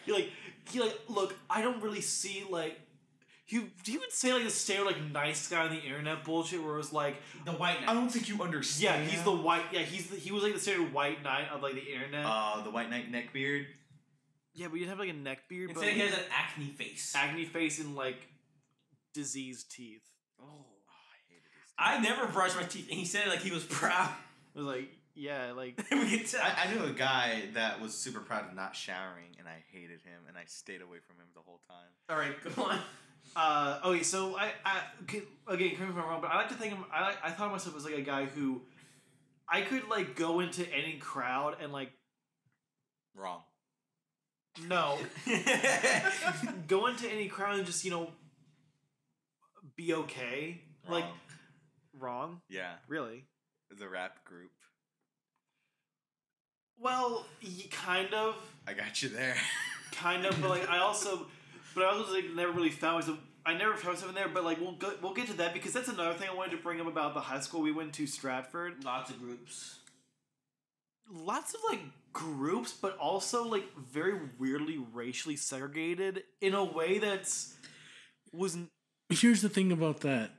He like, look, I don't really see like. He would say like the standard like nice guy on the internet bullshit where it was like The White Knight. I don't think you understand. yeah he's the white he was like the standard white knight of like the internet. The White Knight neckbeard. Yeah, but you didn't have like a neck beard, but Instead, he like, has an acne face. acne face and like diseased teeth. Oh. I hated his. I never brushed my teeth, and he said it like he was proud. It was like yeah, like We could tell. I knew a guy that was super proud of not showering, and I hated him, and I stayed away from him the whole time. All right, go on. okay, so I again, correct me if I'm wrong, but I like to think I thought of myself as like a guy who I could like go into any crowd and like Wrong. no go into any crowd and just be okay. Wrong. Like wrong, Yeah, really? the rap group. Well, kind of. I got you there. Kind of, but like I also like never really found myself. I never found myself in there, but like we'll get to that because that's another thing I wanted to bring up about the high school we went to, Stratford. Lots of groups. Lots of like groups, but also like very weirdly racially segregated in a way that's wasn't. Here's the thing about that.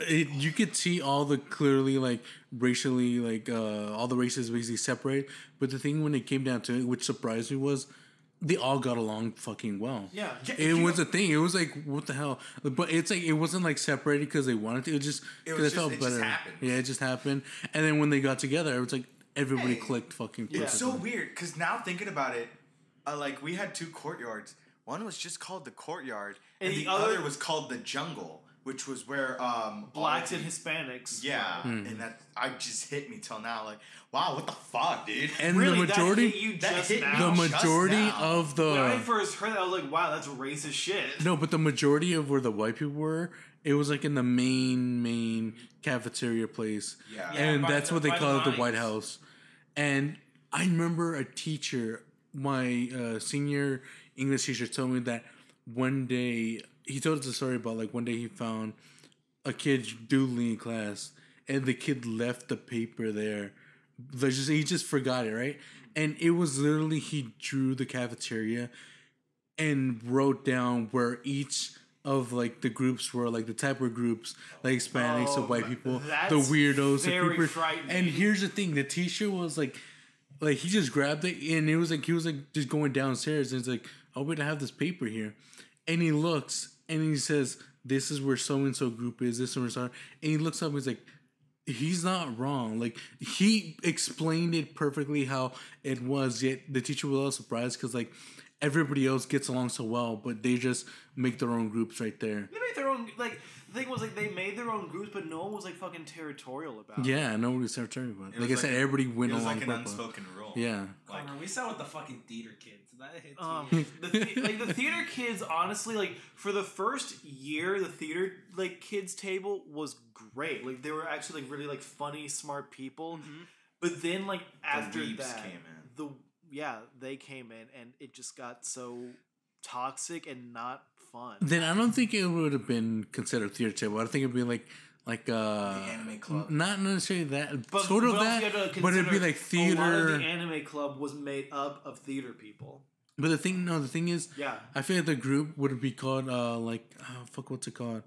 You could see all the clearly like racially like all the races basically separate, but the thing when it came down to it, which surprised me, was they all got along fucking well. Yeah, It was a thing. It was like what the hell, but it's like it wasn't like separated because they wanted to. It just because it felt it better. just happened. Yeah, it just happened. And then when they got together, it was like everybody clicked fucking perfectly. It's so weird because now thinking about it, like we had two courtyards. One was just called the courtyard, and the other was called the jungle, which was where blacks and Hispanics. Yeah, and that just hit me till now. Like, wow, what the fuck, dude? And Really, the majority, that hit you that just hit me now. the just majority now. of When I the first heard that, I was like, "Wow, that's racist shit." no, but the majority of where the white people were, it was like in the main cafeteria place. Yeah. And by that's the- what they by the call it, the lines. White House. And I remember a teacher, my senior English teacher, told me that one day he told us a story about like one day he found a kid doodling in class, and the kid left the paper there. He just forgot it, right? And it was literally he drew the cafeteria and wrote down where each of like the groups were, like the type of groups, like Hispanics, the white people, that's the weirdos, the very people. frightening. And here's the thing: the teacher was like he just grabbed it, and it was like he was like just going downstairs, and it's like, "Oh, wait, I have this paper here," and he looks and he says, "This is where so and so group is. This is where so," and he looks up and he's like, he's not wrong. Like he explained it perfectly how it was. Yet the teacher was all surprised because like everybody else gets along so well, but they just make their own groups right there. They made their own. Like the thing was, like they made their own groups, but no one was like fucking territorial about it. Yeah, nobody was territorial about it. Like I was said, like- everybody went It was along. like an purpose. unspoken rule. Yeah. Like, Connor, we saw with the fucking theater kids. That hits The theater kids, honestly, like for the first year, the theater like kids table was great. Like they were actually like really like funny, smart people. Mhm. But then like after weebs that, came in. they came in, and it just got so toxic and not fun. Then I don't think it would have been considered theater table. I think it'd be like the anime club. not necessarily that, But sort of also that, you have to but it'd be consider like A lot of theater. the anime club was made up of theater people. But the thing is, Yeah. I feel like the group would be called what's it called?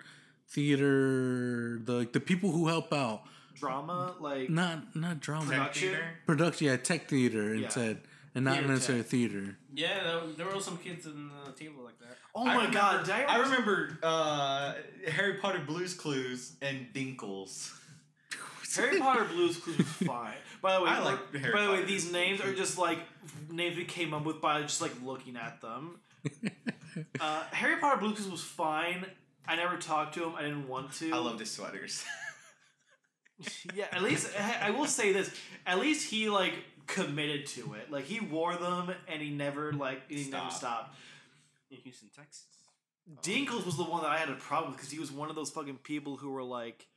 Theater, the people who help out. Drama, like Not drama. Production? Production, yeah, tech theater Yeah. instead. And not Theater necessarily tech. theater. Yeah, there were some kids in the table like that. oh my god, did I remember Harry Potter Blues Clues and Dinkles. Harry Potter Blues Clues was fine. By the way, I like Harry by the way, Potter. these names are just like names we came up with by just like looking at them. Harry Potter Blues Clues was fine. I never talked to him. I didn't want to. I loved his sweaters. Yeah, at least I will say this. At least he like committed to it. Like he wore them and he never never stopped. In Houston, Texas. Dinkles was the one that I had a problem with because he was one of those fucking people who were like,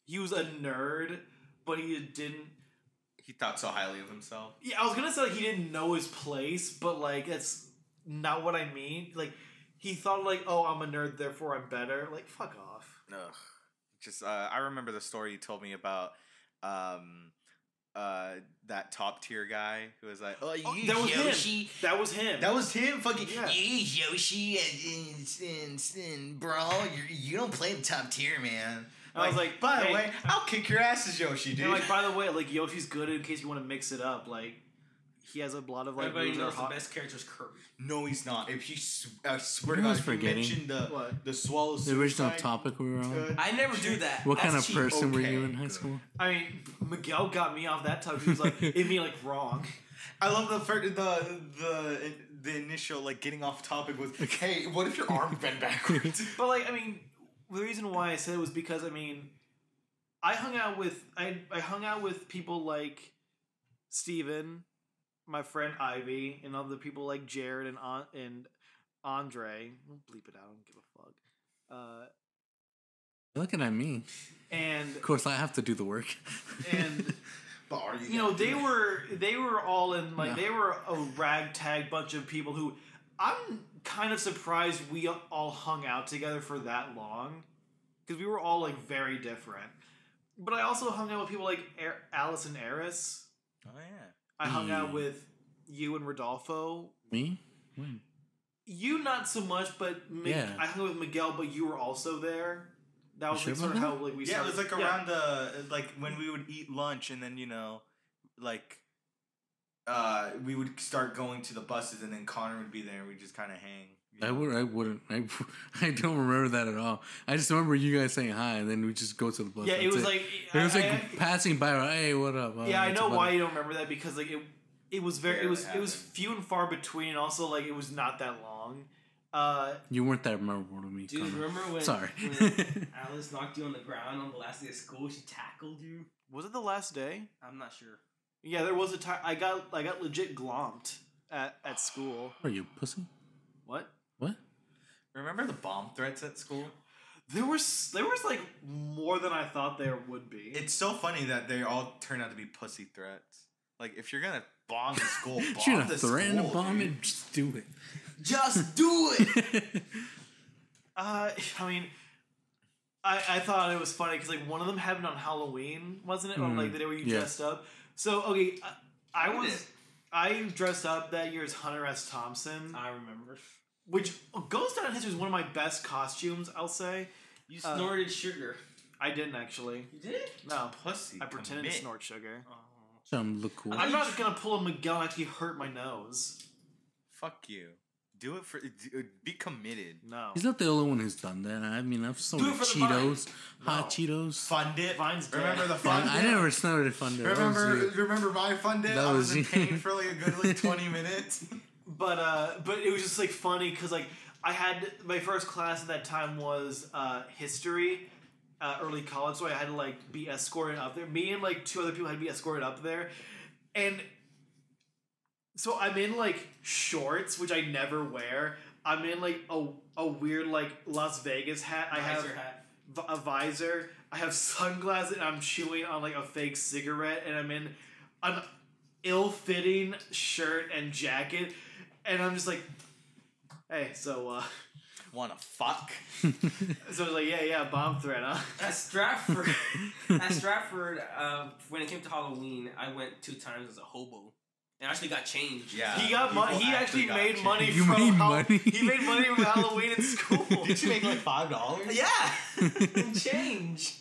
he was a nerd, but he didn't. He thought so highly of himself. Yeah, I was gonna say like he didn't know his place, but like that's not what I mean. Like he thought like, oh, I'm a nerd, therefore I'm better. Like fuck off. Ugh. Just I remember the story you told me about that top tier guy who was like, oh, you that was Yoshi. him. That was him. That was him. Fucking Yeah. you Yoshi and bro, you don't play the top tier, man. I was like, by hey, the way, I'll kick your asses, Yoshi, dude. And like, by the way, like Yoshi's good in case you want to mix it up. Like, he has a lot of like. Everybody moves that are knows the hot. best character is Kirby. No, he's not. If he, I swear to You know God, what's if you forgetting? mentioned What? the swallow The original suicide, topic we were on. I never do that. What kind of That's cheap. person were Okay, you in high good. school? I mean, Miguel got me off that topic. He was like, it me like wrong. I love the initial like getting off topic was, hey, what if your arm bent backwards? But like, I mean, the reason why I said it was because I mean, I hung out with people like Steven, my friend Ivy, and other people like Jared and Andre. Don't bleep it out. I don't give a fuck. You're looking at me. And Of course, I have to do the work. and But are you know they were all in like No. they were a ragtag bunch of people who I'm kind of surprised we all hung out together for that long because we were all like very different. But I also hung out with people like Alice and Eris. Oh yeah. I hung out with you and Rodolfo. Me? When? You not so much, but Yeah. I hung out with Miguel, but you were also there. That was sure like sort of about how that? like we Yeah, it started. was like around the like when we would eat lunch and then like we would start going to the buses and then Connor would be there and we'd just kind of hang. I wouldn't. I don't remember that at all. I just remember you guys saying hi, and then we just go to the bus. Yeah, it That's was like it was like passing by. Hey, what up? yeah, I what's know up, why buddy? you don't remember that because like it was very Barely it was happened. few and far between. And also like it was not that long. You weren't that memorable to me. Dude, Connor. remember when, Sorry. when Alice knocked you on the ground on the last day of school? She tackled you? Was it the last day? I'm not sure. Yeah, there was a time I got legit glomped at school. Are you pussy? What? What? Remember the bomb threats at school? There was like more than I thought there would be. It's so funny that they all turn out to be pussy threats. Like if you're gonna bomb the school, bomb You're gonna the threaten to school, bomb dude. it? Just do it. Just do it. I mean, I thought it was funny because like one of them happened on Halloween, wasn't it? Or like the day where you Yeah. dressed up. So okay, I dressed up that year as Hunter S. Thompson, I remember. which goes down in history as one of my best costumes. I'll say You snorted sugar. I didn't actually. You did? No, Pussy. I pretended commit. to snort sugar. Some look cool. I'm not gonna pull a Miguel and actually hurt my nose. Fuck you. Do it for. Be committed. No. He's not the only one who's done that. I mean, I've Do snorted it for the Cheetos, No. hot Cheetos. Fun dip. Vine's dead. Remember the fun dip? I never snorted Fun Dip. That was you. Remember my fun dip? That I was was in you. pain for like a good like 20 minutes. But it was just like funny because like I had my first class at that time was history, early college, so I had to like be escorted up there. Me and like two other people had to be escorted up there, and so I'm in like shorts, which I never wear. I'm in like a weird like Las Vegas hat. I have Visor hat. a visor. I have sunglasses, and I'm chewing on like a fake cigarette, and I'm in an ill-fitting shirt and jacket, and I'm just like, hey, so Wanna fuck? so I was like, yeah, bomb threat, huh? At Stratford, when it came to Halloween, I went 2 times as a hobo. And I actually got changed. Yeah. He got money. He actually got made changed. money You from made money? He made money from Halloween in school. Did you make like $5? Yeah, and change.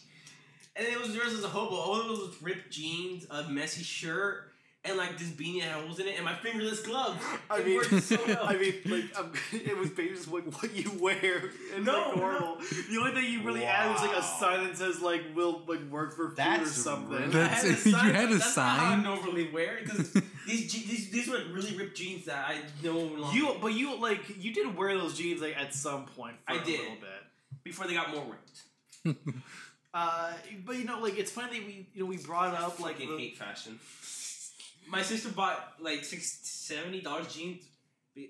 And it was dressed as a hobo. All it was ripped jeans, a messy shirt, and like this beanie that had holes in it, and my fingerless gloves. I It mean, worked so well. I mean, like, it was basically just like what you wear and No, like normal. The only thing you really added was like a Wow. sign that says like "will like work for food" or That's something. rude. That's- I had a you sign, had but a that's not how I sign? normally wear because these were really ripped jeans that I no longer. But you did wear those jeans like at some point for I a did. little bit. before they got more ripped. But like it's funny that we brought up like Fucking hate fashion. My sister bought like $70 jeans,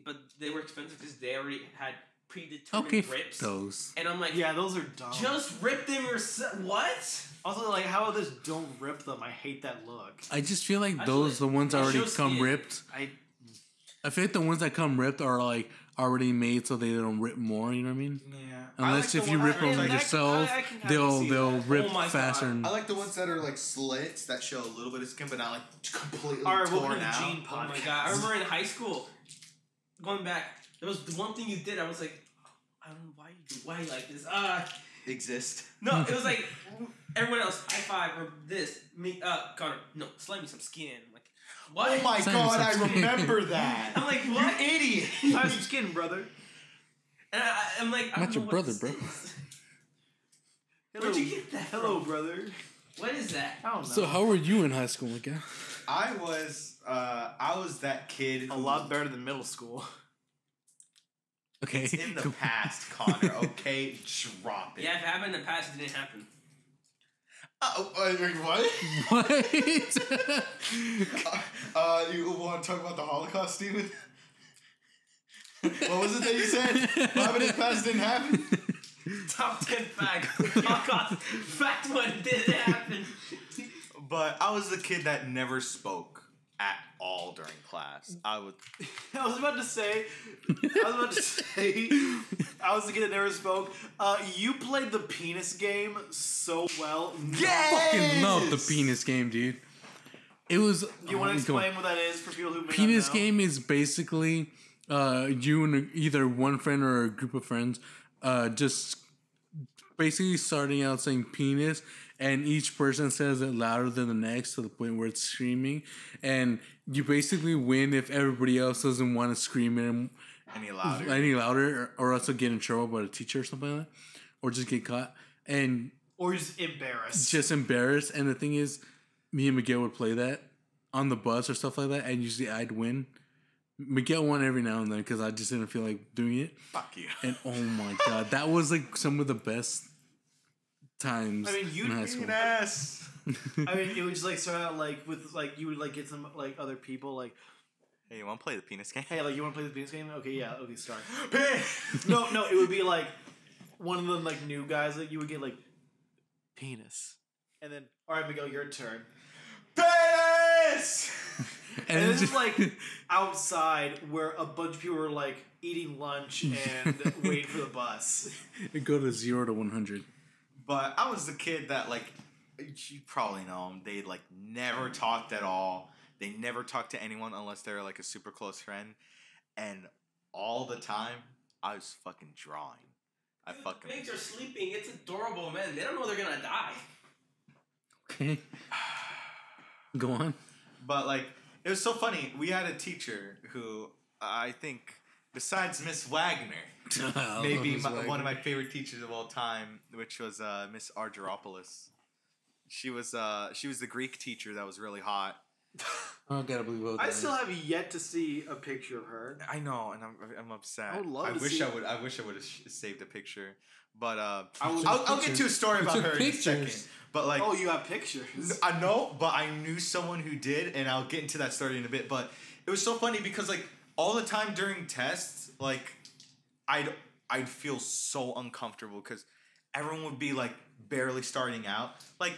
but they were expensive because they already had predetermined Okay, rips. those. And I'm like, Yeah, those are dumb. just rip them yourself. What? Also, like, how about this? Don't rip them. I hate that look. I just feel like Actually, the ones that it already shows come skin. ripped. I I feel like the ones that come ripped are like already made, so they don't rip more. You know what I mean? Yeah. Unless I like if the you one- rip them I- yourself, I can kinda they'll see they'll that. rip Oh my faster. God. And, I like the ones that are like slits that show a little bit of skin, but not like completely Alright, welcome torn to the out. Gene Oh my podcast. god! I remember in high school, going back, there was the one thing you did. I was like, I don't know why you like this. Exist. No, it was like everyone else high five or this. Me, Connor, no, slide me some skin. I'm like, what? Oh my Same god, I subscription. remember that. I'm like, what? You idiot. have some skin, brother. And I'm like, I Not don't your know brother, what bro. this is. Hello. Where'd you get that? Hello, from? brother. What is that? I don't know. So how were you in high school, Miguel? I was that kid a who lot better than middle school. Okay. It's in the past, Connor. Okay, drop it. Yeah, if it happened in the past, it didn't happen. What? What? You want to talk about the Holocaust, Steven? What was it that you said? What happened in the past didn't happen? Top 10 facts. Holocaust. Fact one didn't happen. But I was the kid that never spoke at all during class. I was I was about to say, I was the kid that never spoke. You played the penis game so well. Fucking love the penis game, dude. It was. Do you want to go on. explain what that is for people who may Penis not know? game is basically you and either one friend or a group of friends just basically starting out saying penis, and each person says it louder than the next to the point where it's screaming, and you basically win if everybody else doesn't want to scream it any louder. or else they'll get in trouble by the teacher or something like that, or just get caught and Or just embarrassed. just embarrassed. And the thing is, me and Miguel would play that on the bus or stuff like that, and usually I'd win. Miguel won every now and then because I just didn't feel like doing it. Fuck you. And oh my god, that was like some of the best times I mean, you in high school. Yes. I mean, it would just like start out like with like you would like get some like other people like, Hey, you want to play the penis game? hey, like you want to play the penis game? Okay, yeah, okay, start. Penis. No, it would be like one of the like new guys that you would get like penis, and then all right, Miguel, your turn. Penis. And then this is just- like outside where a bunch of people are like eating lunch and waiting for the bus. it go to 0 to 100. But I was the kid that, like, you probably know them. They, like, never talked at all. They never talked to anyone unless they were, like, a super close friend. And all the time, I was fucking drawing. I Dude, fucking... the pigs are sleeping. It's adorable, man. They don't know they're gonna die. Okay, go on. But, like, it was so funny. We had a teacher who I think, besides Miss Wagner, maybe one of my favorite teachers of all time, which was Miss Argyropoulos. She was the Greek teacher that was really hot. I gotta believe what I that still is. have yet to see a picture of her. I know, and I'm upset. I would love I to wish see I would. I wish I would have saved a picture. But will- I'll get to a story about took her in a pictures. second. But like, Oh, you have pictures. I know, but I knew someone who did, and I'll get into that story in a bit. But it was so funny because like all the time during tests, like I'd feel so uncomfortable because everyone would be like barely starting out. Like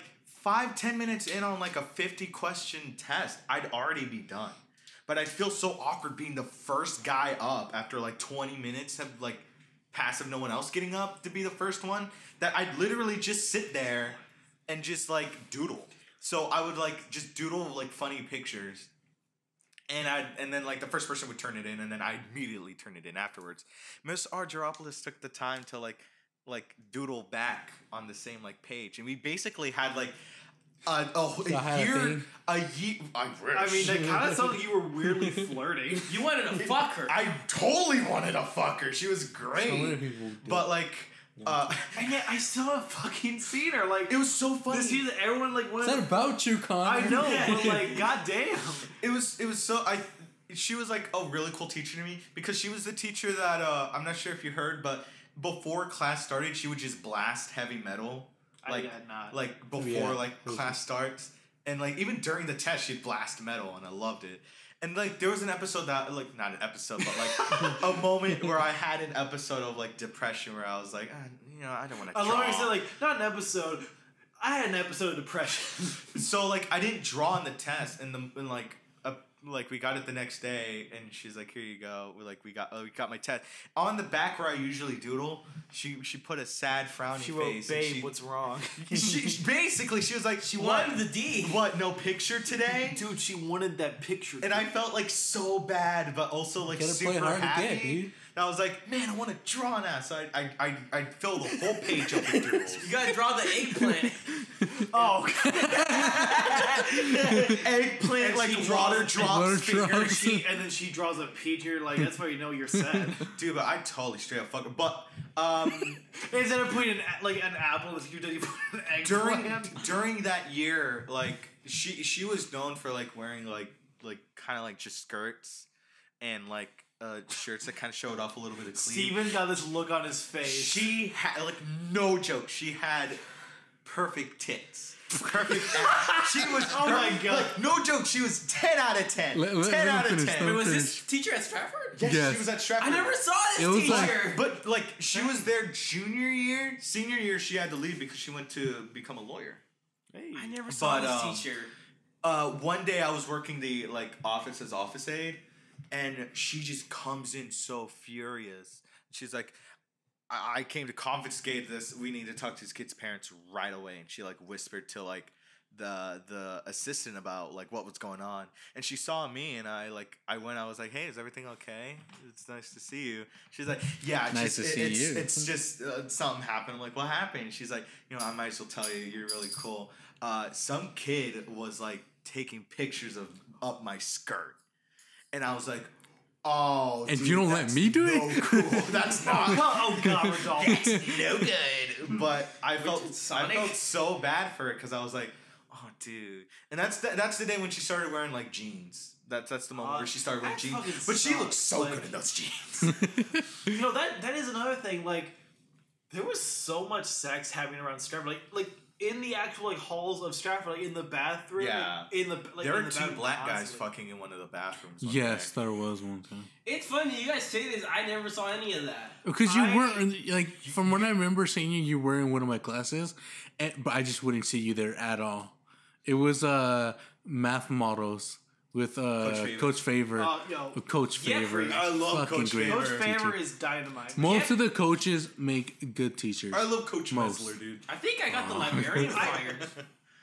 5-10 minutes in on like a 50 question test, I'd already be done. But I'd feel so awkward being the first guy up after like 20 minutes of like passive no one else getting up to be the first one that I'd literally just sit there and just like doodle. So I would like just doodle like funny pictures. And then like the first person would turn it in, and then I immediately turn it in afterwards. Miss Argyropoulos took the time to like doodle back on the same like page, and we basically had like a year. I I mean, that kind of sounded like you were weirdly flirting. You wanted to fuck her. I totally wanted to fuck her. She was So many great, people do. but like, And yet I still have fucking seen her. Like it was so funny. this season, everyone like What's wanted. that about you, Connor? I know, but like, goddamn. It was so she was like a really cool teacher to me because she was the teacher that I'm not sure if you heard, but before class started, she would just blast heavy metal. I had not. Like before Yeah. like class starts, And like even during the test, she'd blast metal, and I loved it. And like there was an episode that like not an episode, but like a moment where I had an episode of like depression where I was like, I don't want to. I love how you said like not an episode. I had an episode of depression. So like I didn't draw on the test, and like we got it the next day, and she's like, "Here you go." We got my test on the back where I usually doodle. She put a sad frowny She wrote, face. "Babe, what's wrong?" She basically she was like, She wanted the D. What? No picture today, Dude, she wanted that picture. and I felt like so bad, but also like Gotta play super hard to happy. get, dude. And I was like, man, I want to draw now. So I fill the whole page up with doodles. You gotta draw the eggplant. Oh, Eggplant, And like she water draws- drops. Water finger. drops. and then she draws a peach. You're like, that's why you know you're sad. Dude, but I totally straight up fuck her. But Instead of putting an apple, you put an eggplant. during that year, like she was known for like wearing like kind of like just skirts and like shirts that kind of showed off a little bit of cleavage. Steven got this look on his face. She had like no joke. She had perfect tits. Perfect ass. She was Oh my God. like, no joke. She was 10 out of 10. Let 10 him out of finish, 10. let him Was finish. this teacher at Stratford? Yes, Yes. she was at Stratford. I never saw this It was teacher. like- But like she was there junior year, senior year she had to leave because she went to become a lawyer. Hey. I never saw But, this teacher. One day I was working the like office as office aide, and she just comes in so furious. She's like, I came to confiscate this. We need to talk to this kid's parents right away. And she like whispered to like the assistant about like what was going on. And she saw me, and I was like, hey, is everything okay? It's nice to see you. She's like, yeah, it's Nice just, to see it's, you. It's just something happened. I'm like, what happened? She's like, I might as well tell you. You're really cool. Some kid was like taking pictures of up my skirt, and I was like, oh, And dude, you don't let that's me do no it? Cool. That's not. Oh God, Rodolph. That's no good. But I felt Sonic? so bad for it because I was like, oh, dude. And that's the day when she started wearing like jeans. That's the moment where she started wearing that jeans. fucking But she looked sucks. so Like- good in those jeans. That is another thing. Like, there was so much sex happening around Stratford. Like in the actual like halls of Stratford, like in the bathroom. Yeah. In the like There in were the two bathroom black guys constantly. fucking in one of the bathrooms. one Yes, day. there was one time. It's funny you guys say this. I never saw any of that. Because you I- weren't like from what I remember seeing you were in one of my classes, but I just wouldn't see you there at all. It was math models with Favor. Coach Favor. Yo, Coach Yeah, Favor. I love Fucking Coach great Favor. Coach teacher. Favor is dynamite. Most of the coaches make good teachers. I love Coach Most. Mesler, dude. I think I got the librarian fired.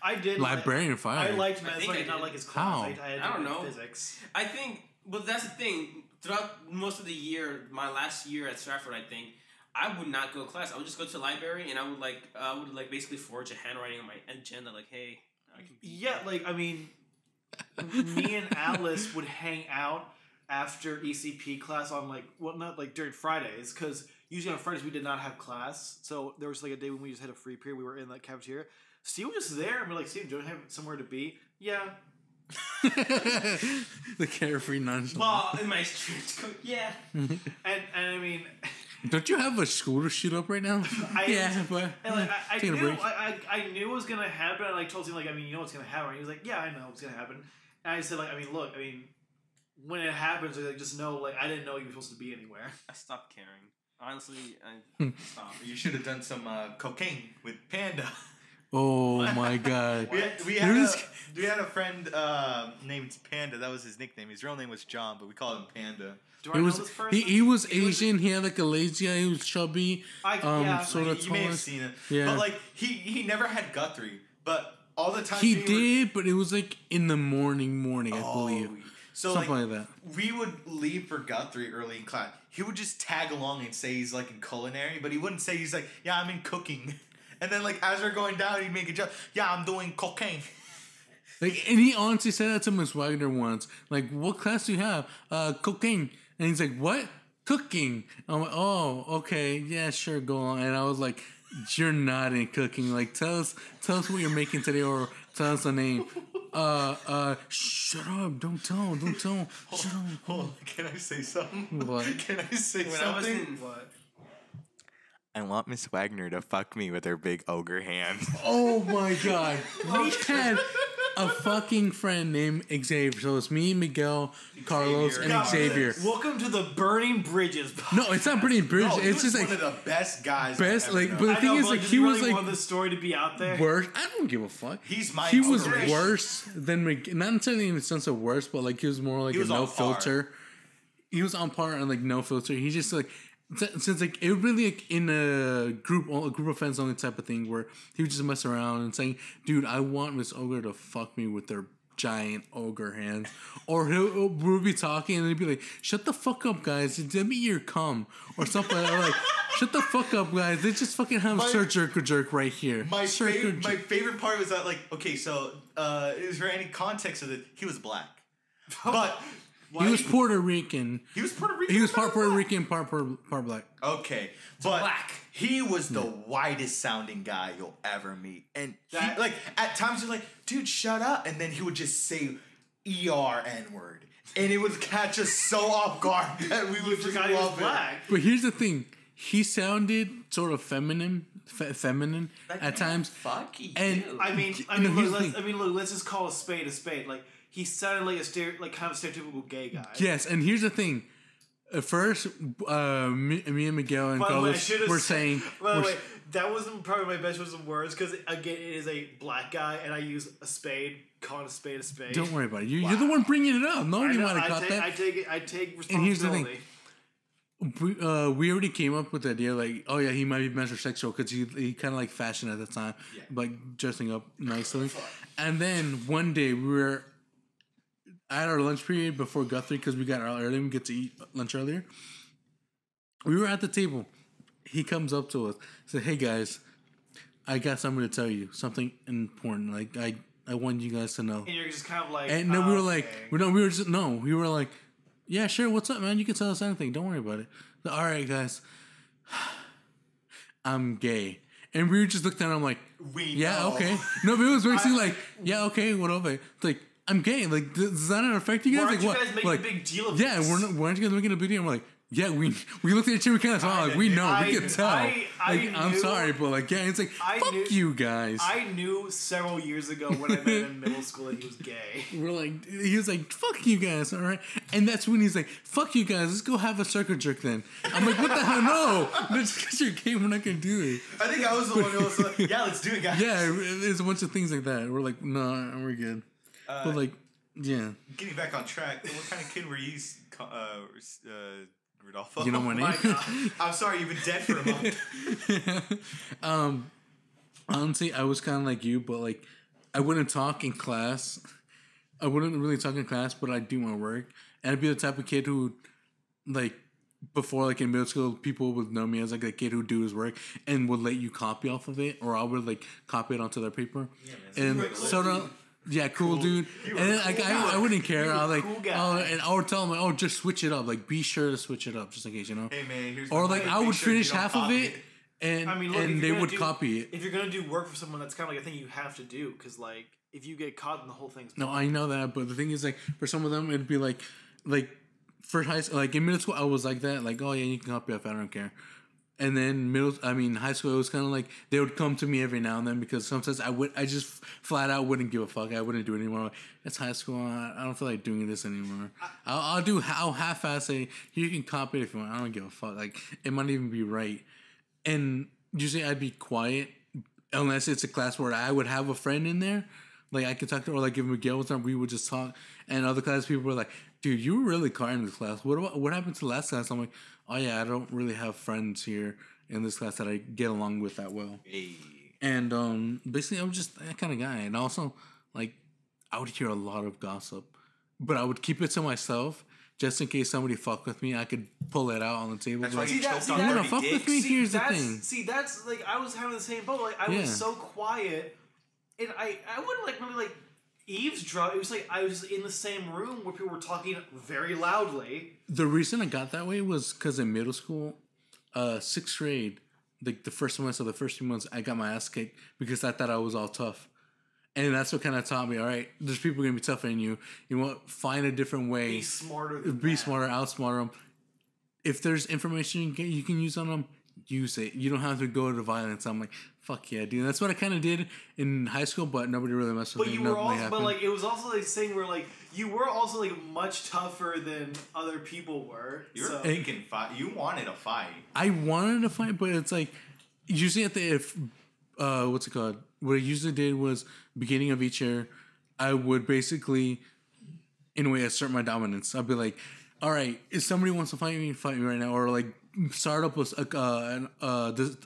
I did. Librarian fire. I liked I math, think but I not did. like his class. How? I don't know. Physics. I think, but that's the thing. Throughout most of the year, my last year at Stratford, I think I would not go to class. I would just go to the library, and I would basically forge a handwriting on my agenda, like, hey, I can. Be Yeah, like I mean, me and Alice would hang out after ECP class on not during Fridays, because usually on Fridays we did not have class. So there was like a day when we just had a free period. We were in the cafeteria. Steve was just there, and we're like, Steve, do you have somewhere to be? Yeah. The carefree nonchalant. Well, in my trench coat, yeah. And I mean, Don't you have a school to shoot up right now? I- but and like I taking a knew break. I knew it was gonna happen. And I told him like, I mean, you know what's gonna happen. He was like, yeah, I know what's gonna happen. And I said like, I mean, look, I mean, when it happens, like just know like I didn't know you were supposed to be anywhere. I stopped caring. Honestly, I stopped. You should have done some cocaine with Panda. Oh my god. We had a friend named Panda. That was his nickname. His real name was John, but we called him Panda. Do I He know was this person? he was Asian. He had like a lazy eye. He was chubby. Yeah, sort of You may have tall. seen it. Yeah. But like he never had Guthrie. But all the time He we were- did, but it was like in the morning, I believe. So Something like, like that. we would leave for Guthrie early in class. He would just tag along and say he's like in culinary, but he wouldn't say he's like, yeah, I'm in cooking. And then like as we're going down, he'd make a joke, yeah, I'm doing cocaine. Like, and he honestly said that to Miss Wagner once. Like, what class do you have? Cooking. And he's like, what? Cooking. I'm like, oh, okay, yeah, sure, go on. And I was like, you're not in cooking. Like, tell us what you're making today, or tell us the name. Shut up! Don't tell. Shut up. Hold on, can I say something? What? Can I say When I was something? in what? I want Miss Wagner to fuck me with her big ogre hand. Oh my god! a fucking friend named Xavier. So it's me, Miguel, Carlos, and Xavier. Welcome to the Burning Bridges. No, it's not Burning Bridges. No, it's just one like of the best guys. best. Like, But but the I thing know, is, but like, does he was really like want this story to be out there. worse. I don't give a fuck. he's my. He was inspiration. worse than not necessarily in the sense of worse, but like he was more like He was a no on par. filter. He was on par and like no filter. He just like since like it really like in a group of friends only type of thing where he would just mess around and saying, "Dude, I want Miss Ogre to fuck me with their giant ogre hands," or we'll be talking and he'd be like, "Shut the fuck up, guys! Let me your cum," or something like. Shut the fuck up, guys! They just fucking have Sir Jerk right here. My favorite part was that, like, okay, so is there any context of it? He was black, but He was Puerto Rican. He was Puerto Rican. He was part Puerto Rican, part black. Okay, but black. He was the whitest sounding guy you'll ever meet, and he, like at times you're like, dude, shut up, and then he would just say N-word, and it would catch us so off guard that we would forgot he was black. But here's the thing. He sounded sort of feminine at times. Fuck you. And I mean, look, let's just call a spade a spade. Like, he sounded like kind of stereotypical gay guy. Yes, and here's the thing. At first, me and Miguel and Carlos were saying... By the way, that wasn't probably my best choice of words, because, again, it is a black guy, and I use a spade, calling a spade a spade. Don't worry about it. You're the one bringing it up. No one might have caught that. I take responsibility. And here's the thing. We already came up with the idea, like, oh yeah, he might be metrosexual because he kind of like fashion at the time, like dressing up nicely. And then one day we were at our lunch period before Guthrie because we got out early. We get to eat lunch earlier. We were at the table. He comes up to us, said, "Hey guys, I got something to tell you, something important. Like I want you guys to know." And you're just kind of like, and then we were like. Yeah, sure. What's up, man? You can tell us anything. Don't worry about it. So, all right, guys. I'm gay. And we just looked at him like, yeah, okay. No, but it was basically like, yeah, okay, whatever. It's like, I'm gay. Like, does that not affect you guys? Aren't like, you guys making a big deal of this? Yeah, weren't you guys making a big deal? I'm like, yeah, we looked at each other, we kind of saw, like, we know, we can tell. I'm sorry, but like, yeah, it's like, fuck you guys. I knew several years ago when I met him in middle school that he was gay. He was like, fuck you guys, all right? And that's when he's like, fuck you guys, let's go have a circle jerk then. I'm like, what the hell? No, just because you're gay, we're not going to do it. I think I was the one who was like, yeah, let's do it, guys. Yeah, there's a bunch of things like that. We're like, no, we're good. But like, yeah. Getting back on track, what kind of kid were you, Rodolfo? You know my name? I'm sorry, you've been dead for a month. Honestly, I was kind of like you, but like, I wouldn't talk in class. I wouldn't really talk in class, but I'd do my work. And I'd be the type of kid who, like, before, like, in middle school, people would know me as, like, a kid who'd do his work and would let you copy off of it, or I would, like, copy it onto their paper. Yeah, man. And so, yeah, cool dude. And then like I wouldn't care. I like, and I would tell them, just switch it up. Like, be sure to switch it up, just in case, you know. Hey man, here's or like I would finish half of it, and and they would copy it. If you're gonna do work for someone, that's kind of like a thing you have to do, because like if you get caught, then the whole thing's no, I know that, but the thing is, like, for some of them, it'd be like for high school, like in middle school, I was like that, like, oh yeah, you can copy off, I don't care. And then high school, it was kind of like they would come to me every now and then because sometimes I just flat out wouldn't give a fuck. I wouldn't do it anymore. It's high school. I don't feel like doing this anymore. I'll half-ass say, you can copy it if you want. I don't give a fuck. Like, it might even be right. And usually I'd be quiet unless it's a class where I would have a friend in there. Like, I could talk to, or like if Miguel was on, we would just talk. And other class people were like, dude, you were really quiet in this class. What happened to the last class? I'm like, oh yeah, I don't really have friends here in this class that I get along with that well. Hey. And basically, I'm just that kind of guy. And also, like, I would hear a lot of gossip, but I would keep it to myself just in case somebody fucked with me. I could pull it out on the table. That's why you wanna fuck with me? Here's the thing. See, that's like I was having the same boat. Like, I was so quiet, and I wouldn't like really like eavesdrop. It was like I was in the same room where people were talking very loudly. The reason I got that way was because in middle school, 6th grade, like the first semester, the first few months, I got my ass kicked because I thought I was all tough. And that's what kind of taught me, all right, there's people going to be tougher than you. You want find a different way. Be smarter, outsmart them. If there's information you can use on them, use it. You don't have to go to violence. I'm like, fuck yeah, dude. That's what I kind of did in high school, but nobody really messed with me. But you were also, but like, it was also like saying where like you were also like much tougher than other people were. You're thinking fight. You wanted a fight. I wanted to fight, but it's like usually at the what's it called? What I usually did was beginning of each year, I would basically, in a way, assert my dominance. I'd be like, all right, if somebody wants to fight me right now, or like start up this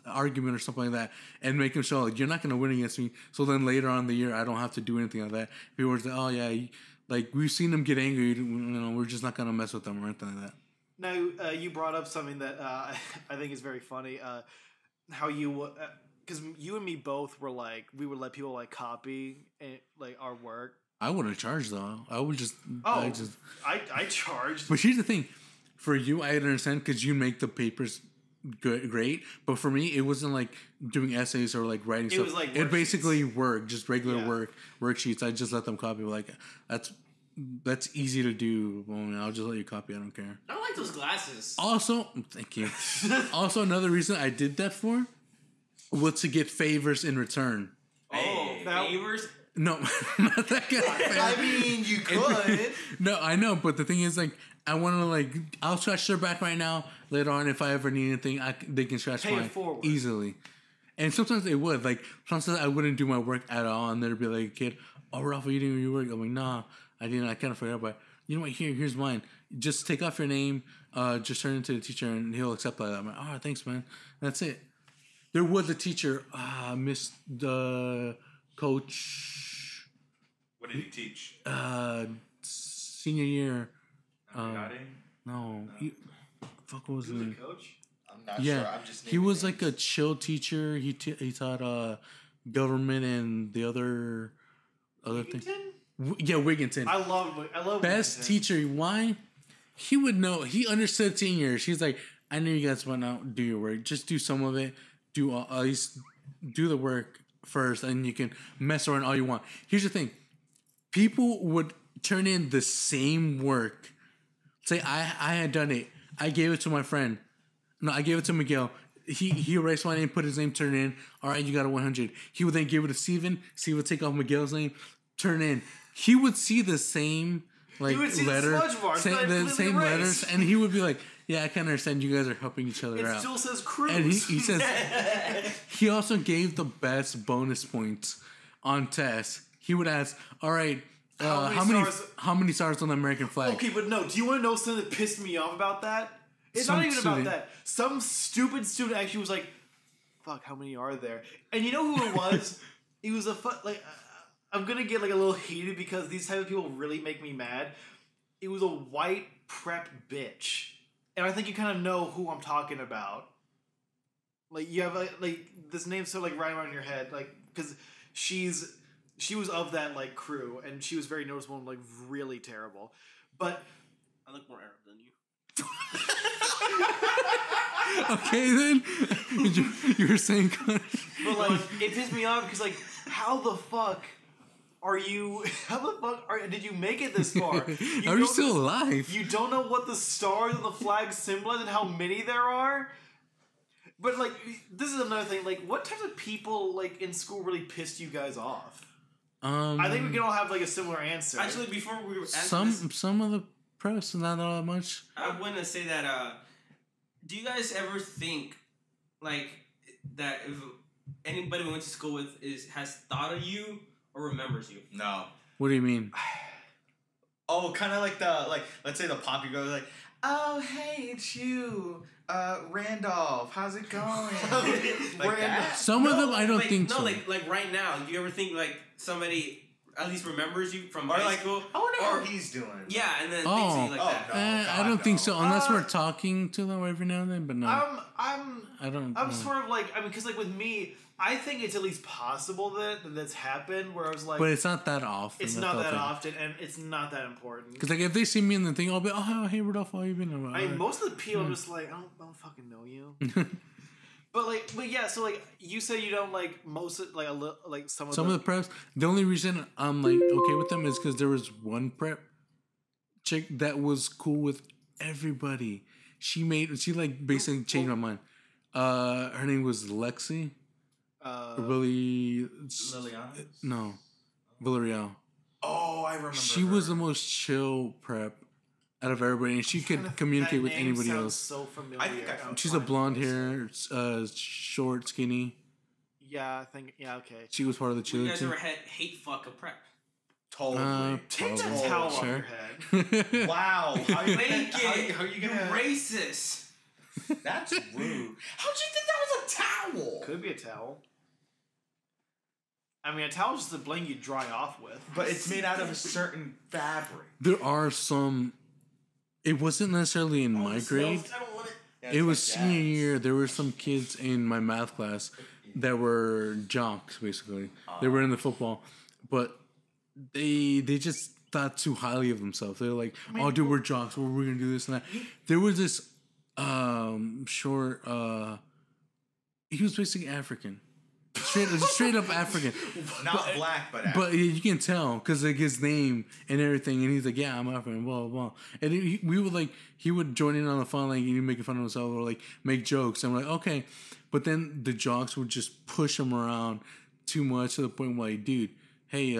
argument or something like that, and make them show like you're not going to win against me. So then later on in the year, I don't have to do anything like that. People were like, oh yeah, like we've seen them get angry. You know, we're just not going to mess with them or anything like that. Now you brought up something that I think is very funny. How you because you and me both were like we would let people like copy like our work. I wouldn't charge though. I would just. I charged. But here's the thing, for you, I understand because you make the papers great. But for me, it wasn't like doing essays or like writing stuff. Was like it basically worked, just regular worksheets. I just let them copy. Like that's easy to do. Well, I'll just let you copy. I don't care. I don't like those glasses. Also, thank you. Also, another reason I did that for was to get favors in return. Oh, favors. No, not that kind of I mean, you could. No, I know, but the thing is, like, I want to, like, I'll scratch their back right now. Later on, if I ever need anything, they can scratch mine easily. And sometimes they would. Like, sometimes I wouldn't do my work at all, and they'd be like, kid, oh, Ralph, are you doing your work? I'm like, nah, I didn't. I kind of forgot about it. You know what? Here's mine. Just take off your name, just turn it to the teacher, and he'll accept that. I'm like, oh, thanks, man. And that's it. There was a teacher, Miss the coach. What did he teach? Senior year. No. Fuck, what was his name? Coach? I'm not sure. I'm just. He was like a chill teacher. He taught government and the other thing. Yeah, Wigginton. I love best Wigginton. teacher. Why? He would know. He understood seniors. He's like, I know you guys want to do your work. Just do some of it. Do at least do the work first, and you can mess around all you want. Here's the thing. People would turn in the same work. Say, I had done it. I gave it to my friend. No, I gave it to Miguel. He erased my name, put his name, turn in. All right, you got a 100. He would then give it to Steven. Steven would take off Miguel's name, turn in. He would see the same letter, the same letters, and he would be like, yeah, I can understand you guys are helping each other out. It still says Cruz. And he says, he also gave the best bonus points on tests. He would ask, all right, how many stars on the American flag? Okay, but no, do you want to know something that pissed me off about that? It's not even about that. Some stupid student actually was like, fuck, how many are there? And you know who it was? He was I'm gonna get like a little heated because these type of people really make me mad. It was a white prep bitch. And I think you kind of know who I'm talking about. Like, you have like this name so like right around your head, like, because she was of that like crew, and she was very noticeable and like really terrible. But I look more Arab than you. Okay, then you were saying, but like it pissed me off because like how the fuck did you make it this far? Are you still alive? You don't know what the stars on the flag symbolize and how many there are? But like this is another thing, like what types of people like in school really pissed you guys off? I think we can all have like a similar answer. Actually, before we were some of the press, not all that much. I want to say that. Do you guys ever think like that if anybody we went to school with has thought of you or remembers you? No. What do you mean? Oh, kind of like let's say the poppy girl like, oh hey, it's you, Randolph. How's it going? Like that? Some of them I don't think so. No, like right now. Do you ever think like somebody at least remembers you from high school? I wonder how he's doing. Yeah, and then things like that. No, I don't think so, unless we're talking to them every now and then. But no, I'm sort of like, I mean, because like with me, I think it's at least possible that's happened. Where I was like, but it's not that often. It's not that often, and it's not that important. Because like if they see me in the thing, I'll be, oh hey Rudolph, how you been? I mean, most of the people are just like, I don't fucking know you. But yeah, so like you say you don't like most of, like some of the preps. The only reason I'm like okay with them is because there was one prep chick that was cool with everybody. She like basically changed my mind. Her name was Lexi. Really? Liliana? No, Villarreal. Oh, I remember. She was the most chill prep out of everybody, and she could communicate with anybody else. So familiar. I think I found She's a blonde hair, short, skinny. Yeah, I think. Yeah, okay. She was part of the You cheerleading guys team. ever had hate fuck a prep? Totally. Take Probably. a towel off Sure. your head. Wow. How you Make it. how you You gonna? racist. That's rude. How'd you think that was a towel? Could be a towel. I mean, a towel is just a blanket you dry off with. But it's made out of a certain fabric. There are some. It wasn't necessarily in my grade. I don't want it. Yeah, It was it's senior like year. There were some kids in my math class that were jocks, basically. They were in the football, but they just thought too highly of themselves. They were like, "Oh, dude, we're jocks. We're gonna do this and that." There was this short. He was basically African, straight up African. Not black, but But you can tell because like his name and everything, and he's like, "Yeah, I'm African," blah blah blah. And we would like he would join in on the fun, like you making fun of himself or like make jokes. And we're like, okay, but then the jocks would just push him around too much to the point where like, dude, hey,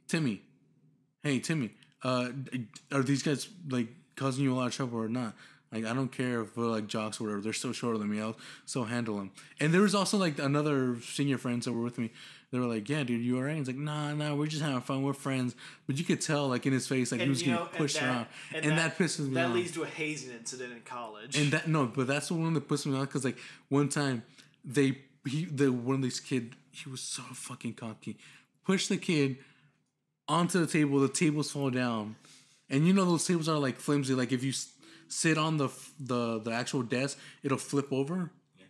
Timmy, are these guys like causing you a lot of trouble or not? Like, I don't care if we're like jocks or whatever. They're so shorter than me. I'll so handle them. And there was also like another senior friends that were with me. They were like, "Yeah, dude, you alright?" He's like, "Nah, we're just having fun. We're friends." But you could tell, like in his face, like he was getting pushed around, and that pisses me That off. leads to a hazing incident in college. And that but that's the one that pissed me off because like one time one of these kid, he was so fucking cocky, pushed the kid onto the table. The tables fall down, and you know those tables are like flimsy. Like if you sit on the actual desk, it'll flip over. Yeah.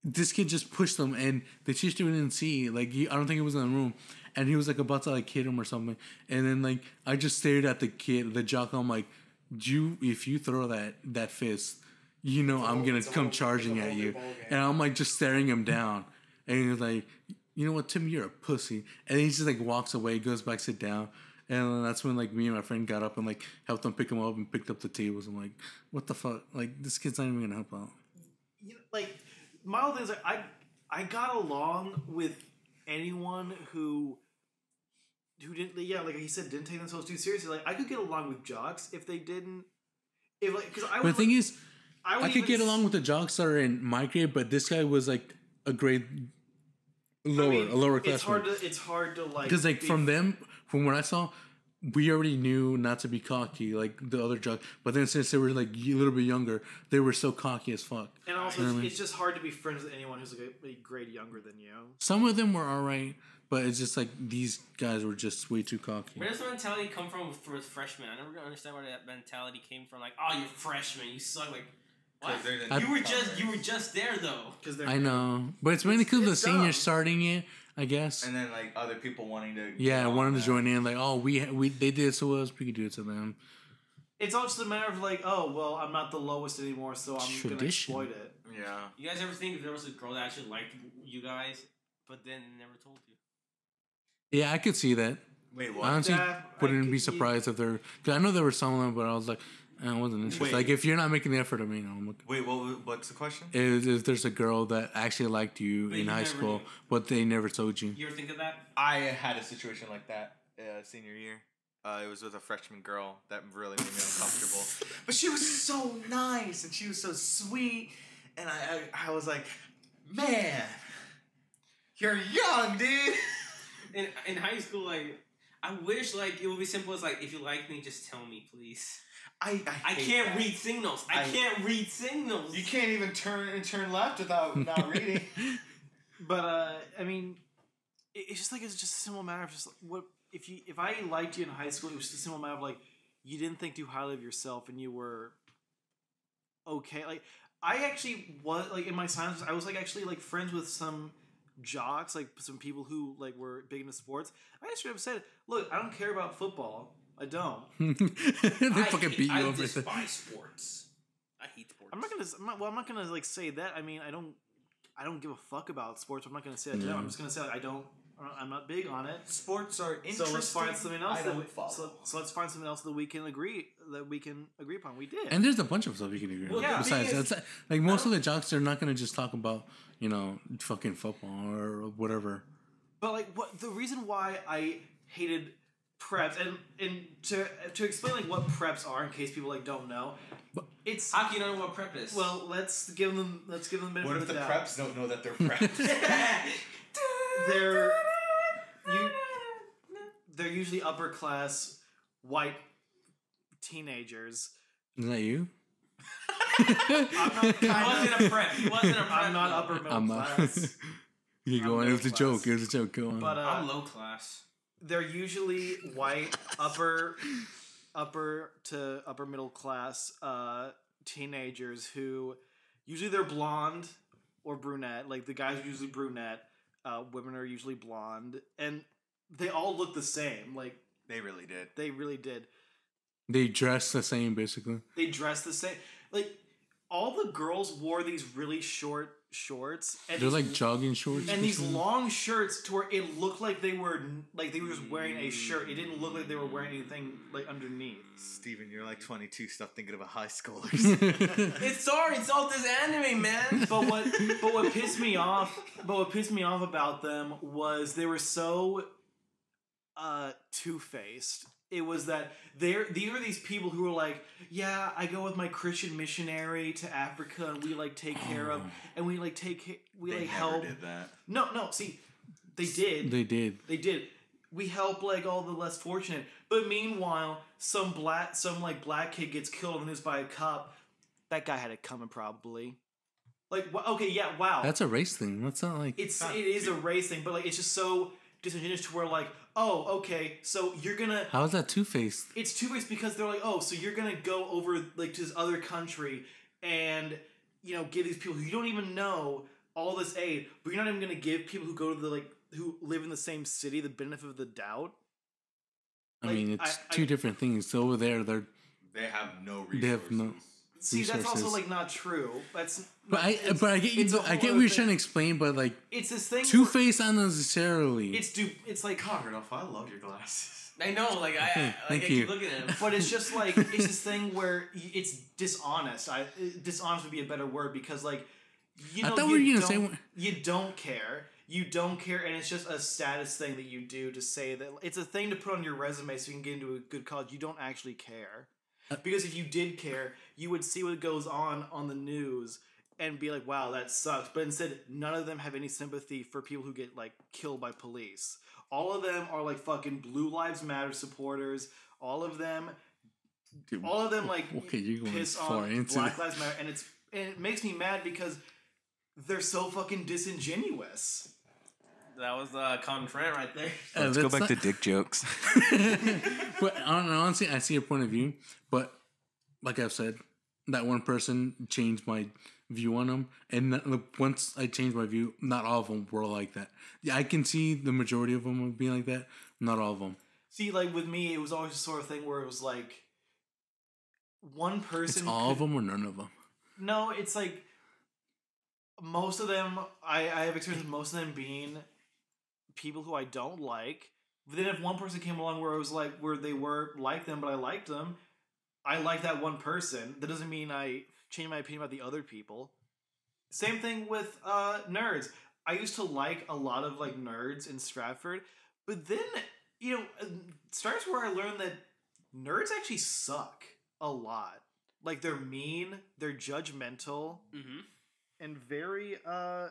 This kid just pushed them, and the teacher didn't see. Like I don't think he was in the room, and he was like about to like hit him or something. And then like I just stared at the kid, the jock. I'm like, if you throw that fist, you know I'm gonna come charging at you. And I'm like just staring him down, and he's like, you know what, Tim, you're a pussy. And he just like walks away, goes back, sit down. And that's when like me and my friend got up and like helped him pick him up and picked up the tables. I'm like, what the fuck? Like this kid's not even gonna help out. You know, like my whole thing is like I got along with anyone who didn't, yeah, like he said, didn't take themselves too seriously. Like I could get along with jocks if they didn't, if like because I. But the thing is, I could get even along with the jocks that are in my grade, but this guy was like a grade lower, a lower class. It's hard to like because like from what I saw, we already knew not to be cocky like the other jocks. But then since they were like a little bit younger, they were so cocky as fuck. And also, You know what I mean? it's just hard to be friends with anyone who's like a grade younger than you. Some of them were alright, but it's just like these guys were just way too cocky. Where does the mentality come from with freshmen? I never understand where that mentality came from. Like, oh, you're freshmen, you suck. Like, what? You were just there though. I know, but it's mainly because the seniors starting it, I guess. And then like other people wanting to. Wanting to join in, like, oh, we they did it to us, we could do it to them. It's all just a matter of like, oh, well, I'm not the lowest anymore, so I'm gonna exploit it. Yeah. You guys ever think if there was a girl that actually liked you guys, but then never told you? Yeah, I could see that. Wait, what? Honestly, Yeah, wouldn't be surprised if they're. Because I know there were some of them, but I was like, I wasn't interested. Wait. Like, if you're not making the effort, I mean, I'm looking. Wait, what's the question? If there's a girl that actually liked you But in you high never school, knew. but they never told you. You ever think of that? I had a situation like that senior year. It was with a freshman girl that really made me uncomfortable. But she was so nice and she was so sweet. And I was like, man, you're young, dude. In high school, like, I wish like it would be simple as like, if you like me, just tell me, please. I hate can't that. read signals. I can't read signals. You can't even turn left without not reading. But I mean, it's just a simple matter of just what if I liked you in high school, it was just a simple matter of like you didn't think too highly of yourself and you were okay. Like I actually was like in my science, I was like actually like friends with some jocks, like some people who like were big into sports. I just straight up said, "Look, I don't care about football. I don't." They fucking beat you I over. despise sports. I hate sports. I'm not gonna like say that. I mean, I don't give a fuck about sports. I'm not gonna say I don't. I'm just gonna say like, I don't I'm not big on it. Sports are interesting. So let's find something else. I don't follow. So let's find something else that we can agree upon. We did. And there's a bunch of stuff you can agree on. Yeah. Besides, it's like most of the jocks are not going to just talk about fucking football or whatever. But like, what the reason why I hated preps and to explain like what preps are in case people like don't know, it's How can you know what prep is? well let's give them a minute. What of if the doubt. preps don't know that they're preps? They're usually upper class white teenagers. Is that you? He wasn't a prep. He wasn't a prep. I'm not though. upper middle I'm not. class. You go on. It was a joke. It was a joke. Go on. But I'm low class. they're usually white upper to upper middle class teenagers who usually they're blonde or brunette. Like the guys are usually brunette, women are usually blonde, and they all look the same. Like They really did. they really did. They dress the same, basically. They dress the same. Like all the girls wore these really short shorts, and They're these- like jogging shorts. and or these something. long shirts to where it looked like they were just wearing a shirt. It didn't look like they were wearing anything like underneath. Steven, you're like 22. Stop thinking about high schoolers. It's all this anime, man. But what pissed me off about them was they were so two-faced. It was that these were these people who were like, yeah, I go with my Christian missionary to Africa and we like take care of and we like help. did that. No, see, they did. They did. They did. We help like all the less fortunate. But meanwhile, some black kid gets killed on the news by a cop. That guy had it coming probably. Like okay, yeah, wow. That's a race thing. That's not like. it is a race thing, but like it's just so disingenuous to where like, oh, okay, so you're gonna. How is that two-faced? It's two-faced because they're like, oh, so you're gonna go over like to this other country and give these people who you don't even know all this aid, but you're not even gonna give people who go to the who live in the same city the benefit of the doubt. I Like, mean, it's I- two different things. So over there, They have no resources. they have no. See, that's also resources. like not true. That's But I it's- get it's a you. I whole get what other you're thing. trying to explain, but like It's this thing. two-faced not necessarily. It's like God, Rodolfo, I love your glasses. I know, like I Thank keep you. looking at him. but it's just like it's this thing where it's dishonest. Dishonest would be a better word because like I thought we were gonna say. you don't care. You don't care, and it's just a status thing that you do to say that it's a thing to put on your resume so you can get into a good college. You don't actually care. Because if you did care, you would see what goes on the news and be like, wow, that sucks. But instead, none of them have any sympathy for people who get like killed by police. All of them are like fucking Blue Lives Matter supporters. All of them like Okay, you're going piss far on into Black it. Lives Matter, and it makes me mad because they're so fucking disingenuous. That was the common friend right there. Let's go back to dick jokes. But honestly, I see your point of view. But like I've said, that one person changed my view on them, and once I changed my view, not all of them were like that. Yeah, I can see the majority of them being like that. Not all of them. See, like with me, it was always the sort of thing where it was like one person. It's all of them or none of them. No, it's like most of them. I have experience with most of them being people who I don't like. But then if one person came along where it was like where they were like them, but I liked them, I like that one person. That doesn't mean I change my opinion about the other people. Same thing with nerds. I used to like a lot of like nerds in Stratford, but then Stratford's where I learned that nerds actually suck a lot. Like they're mean, they're judgmental, Mm-hmm. and very and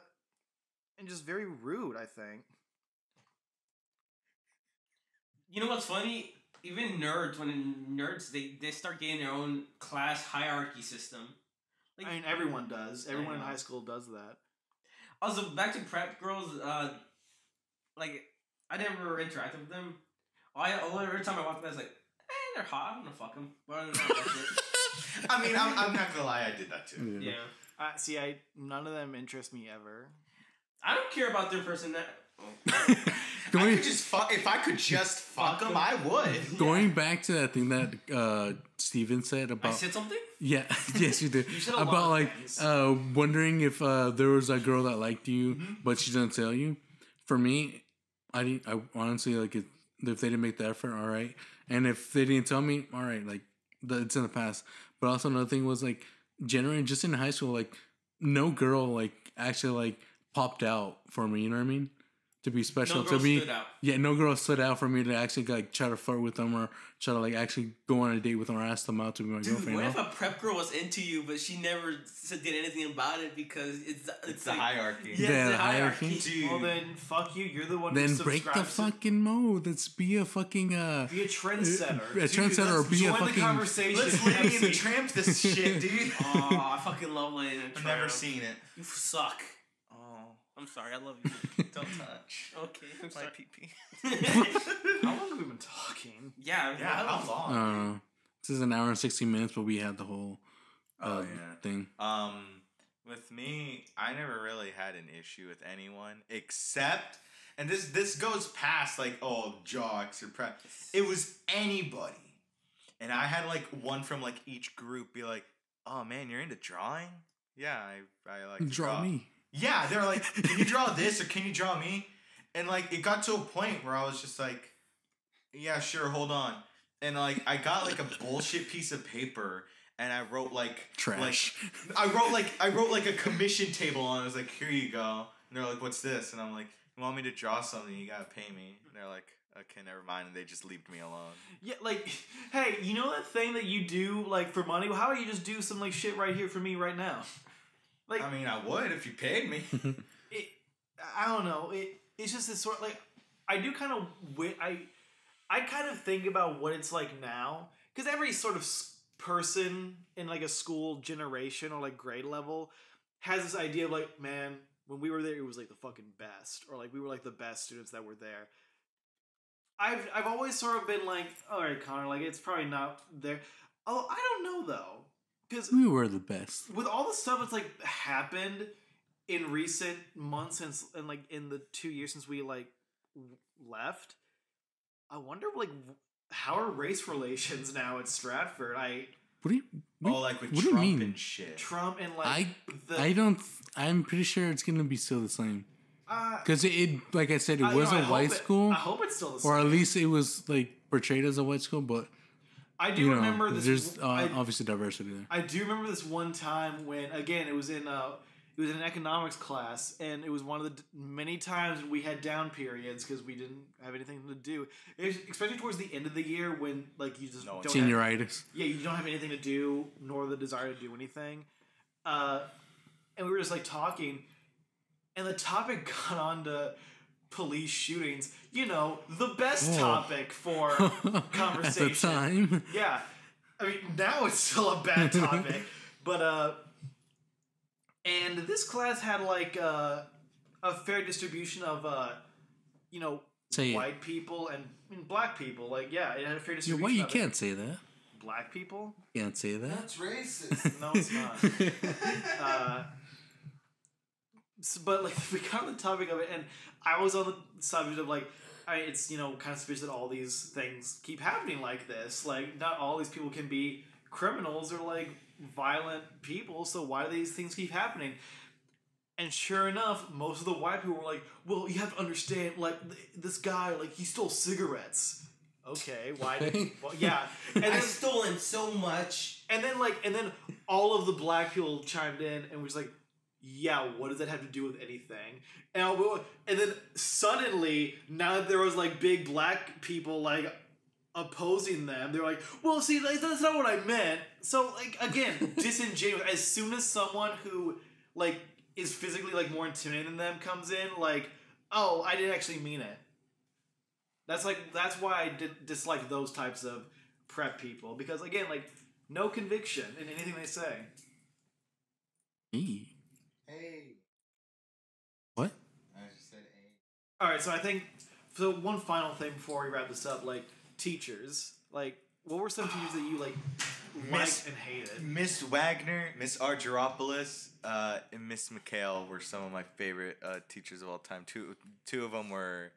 just very rude, I think. You know what's funny? Even nerds, they start getting their own class hierarchy system. Like, I mean, everyone does. Everyone in know. high school does that. Also, back to prep girls. Like I never interacted with them. Every time I walked by, I was like, they're hot. I'm gonna fuck them. But other than that, that's it. I mean, I'm not gonna lie, I did that too. Yeah. See, none of them interest me ever. I don't care about their personality. If I could just fuck them, I would. Going back to that thing that Steven said I about said something? yeah, yes you did said a lot about of like things. wondering if there was a girl that liked you, but she didn't tell you. For me, I honestly like it. If they didn't make the effort, all right. And if they didn't tell me, all right, like it's in the past. But also another thing was like generally just in high school, like no girl like actually like popped out for me. You know what I mean? To be special, No girl to be stood out. yeah, no girl stood out for me to actually like try to flirt with them or try to like actually go on a date with them or ask them out to be my Dude, girlfriend. what You if know? a prep girl was into you, but she never did anything about it because It's the like, hierarchy. Yeah, Yeah, it's the the hierarchy. hierarchy. Dude. Well, then fuck you. You're the one. Then who break the subscribes to- fucking mode. Let's be a fucking Be a trendsetter. a trendsetter or be a Join the fucking. conversation. Let's Lady and the MC. Tramp this shit, dude. Oh, I fucking love Lady and the I've Tramp. never seen it. You suck. Oh, I'm sorry. I love you. don't touch Okay. I'm my sorry. pee-pee. How long have we been talking? Yeah. Yeah, how long? I don't know. This is an hour and 16 minutes, but we had the whole Oh, yeah. thing. With me, I never really had an issue with anyone except, and this goes past like jocks or prep. It was anybody, and I had like one from like each group be like, "Oh man, you're into drawing? Yeah, I like to Draw me. Yeah, they're like, "Can you draw this or can you draw me?" And like it got to a point where I was just like, "Yeah, sure, hold on." And like I got like a bullshit piece of paper. And I wrote like Trash. I wrote like a commission table on it. I was like, here you go. And they're like, what's this? And I'm like, you want me to draw something? You gotta pay me. And they're like, okay, never mind. And they just leave me alone. Yeah, like, hey, you know that thing that you do, like, for money? Well, how about you just do some, like, shit right here for me right now? Like, I mean, I would if you paid me. I don't know. It's just this sort of, like, I do kind of, I kind of think about what it's like now. Because every sort of person in, like, a school generation or, like, grade level has this idea of, like, man, when we were there, it was, like, the fucking best. Or, like, we were, like, the best students that were there. I've always sort of been like, all right, Connor, like, it's probably not there. Oh, I don't know, though. Because We were the best. with all the stuff that's, like, happened in recent months since, and, like, in the 2 years since we, like, left, I wonder, like, how are race relations now at Stratford? What do you? Like with what do you Trump mean? and shit. Trump and, like, I don't. I'm pretty sure it's gonna be still the same. Because it, like I said, it was a white school, I hope it's still the same. or at least it was like portrayed as a white school. But I do remember this. There's obviously diversity there. I do remember this one time when, again, it was in an economics class, and it was one of the many times we had down periods because we didn't have anything to do. Especially towards the end of the year when, like, you just don't have, Senioritis. you don't have anything to do nor the desire to do anything. And we were just, like, talking, and the topic got on to police shootings. You know, the best topic for conversation. At the time. Yeah. I mean, now it's still a bad topic. But, and this class had, like, a fair distribution of, you know, Say white people and black people. Like, yeah, it had a fair Yeah, distribution why you of can't say that? black people? Can't say that. That's racist. No, it's not. But, like, we got on the topic of it, and I was on the subject of, like, it's, you know, kind of suspicious that all these things keep happening like this. Like, not all these people can be criminals or, like, violent people, so why do these things keep happening? And sure enough, most of the white people were like, well, you have to understand, like, this guy, like, he stole cigarettes. Okay, why did well, yeah. And I've then, stolen so much. and then all of the black people chimed in and was like, yeah, what does that have to do with anything? And then suddenly, now that there was, like, big black people, like, opposing them, they're like, well, see, like, that's not what I meant. So, like, again, disingenuous. As soon as someone who, like, is physically, like, more intimidating than them comes in, like, oh, I didn't actually mean it. That's why I dislike those types of prep people. Because, again, like, no conviction in anything they say. Hey. Hey. What? I just said hey. Alright, so I think, so one final thing before we wrap this up, like, teachers. Like, what were some teachers that you, like, liked and hated? Miss Wagner, Miss Argyropoulos, and Miss McHale were some of my favorite teachers of all time. Two of them were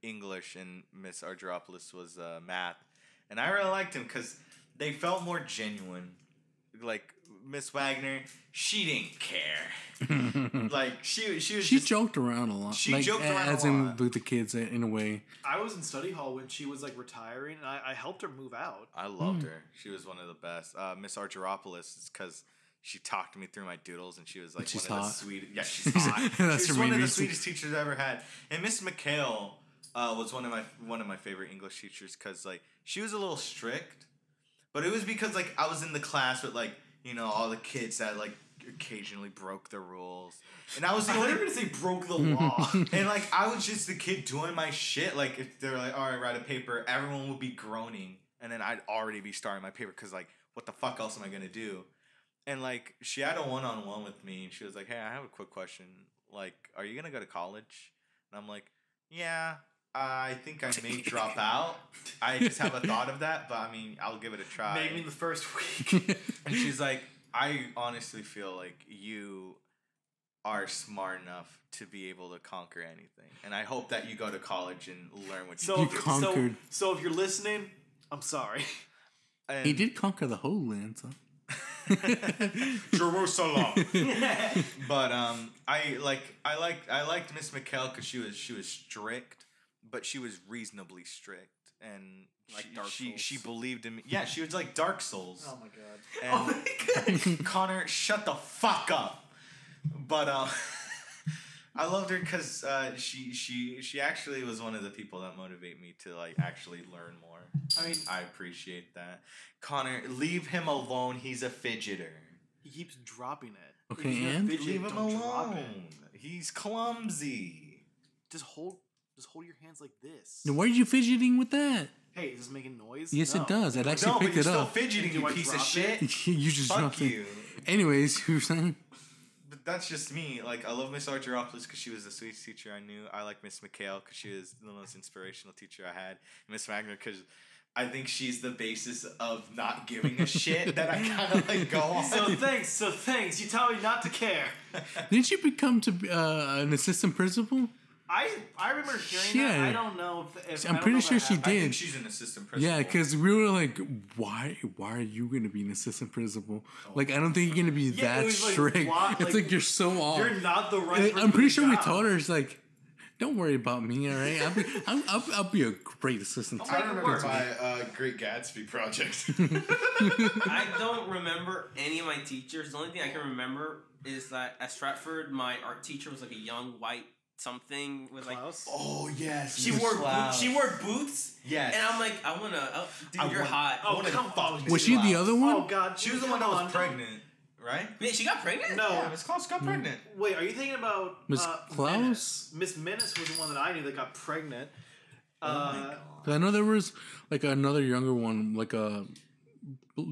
English, and Miss Argyropoulos was math. And I really liked them because they felt more genuine. like Miss Wagner, she didn't care. Like she was She just, joked around a lot. She like, joked around as a in lot. with the kids in a way. I was in study hall when she was like retiring, and I helped her move out. I loved her. She was one of the best. Miss Argyropoulos is because she talked me through my doodles, and she was like She's one of hot. the sweetest. Yeah, she's hot. That's She's her one main of the reason. sweetest teachers I ever had. And Miss McHale was one of my favorite English teachers because like she was a little strict, but it was because like I was in the class with like all the kids that like occasionally broke the rules, and I was the I only. thought you were gonna say broke the law. And like I was just the kid doing my shit. Like if they're like, all right, write a paper, everyone would be groaning, and then I'd already be starting my paper because like, what the fuck else am I gonna do? And like she had a one-on-one with me, and she was like, hey, I have a quick question. Like, are you gonna go to college? And I'm like, yeah, I think I may drop out. I just have a thought of that, but I mean, I'll give it a try. Maybe in the first week. And she's like, I honestly feel like you are smart enough to be able to conquer anything. And I hope that you go to college and learn what So, You if, conquered. so if you're listening, I'm sorry. And He did conquer the whole land, so. Jerusalem. But I liked Miss McHale because she was strict, but she was reasonably strict. And Like Dark she Souls. believed in me. Yeah, she was like Dark Souls. Oh my god. And Connor, shut the fuck up. But I loved her because she actually was one of the people that motivate me to like actually learn more. I mean, I appreciate that. Connor, leave him alone. He's a fidgeter. he keeps dropping it. Okay, If he's gonna and? fidget, Leave him don't drop alone. it. He's clumsy. Just hold your hands like this. Now, why are you fidgeting with that? Hey, is this making noise? Yes, No. it does. It actually No, but picked you're it still up. fidgeting, Do you I piece of drop shit. it? You just Fuck dropped it. you. Anyways, you were saying? But that's just me. Like, I love Miss Argyropoulos because she was the sweetest teacher I knew. I like Miss McHale because she was the most inspirational teacher I had. And Miss Wagner because I think she's the basis of not giving a shit that I kind of like go on. So thanks. You tell me not to care. Didn't you become to an assistant principal? I remember hearing that. Yeah. I don't know if I'm I don't pretty know if sure that she happened. I did. think she's an assistant principal. Yeah, because we were like, why are you going to be an assistant principal? Like, I don't think you're going to be Yeah, it that was like, strict. why- It's like you're so off. You're not the right. And person I'm pretty for sure the we job. told her, it's like, don't worry about me, all right? I'll be a great assistant. I remember my Great Gatsby project. I don't remember any of my teachers. The only thing I can remember is that at Stratford, my art teacher was like a young white something with like Klaus? Oh yes, she Miss wore Cloud. she wore boots. Yes. And I'm like, I wanna, dude, I you're want- hot. Oh, wanna come fuck on. Miss Was she the Cloud. other one? Oh God, She was the one that was Come on. pregnant, right? Wait, she got pregnant? No. Yeah, Miss Claus got pregnant. Wait, are you thinking about Miss Klaus? Menace? Miss Menace was the one that I knew that got pregnant. Oh 'Cause I know there was like another younger one, like a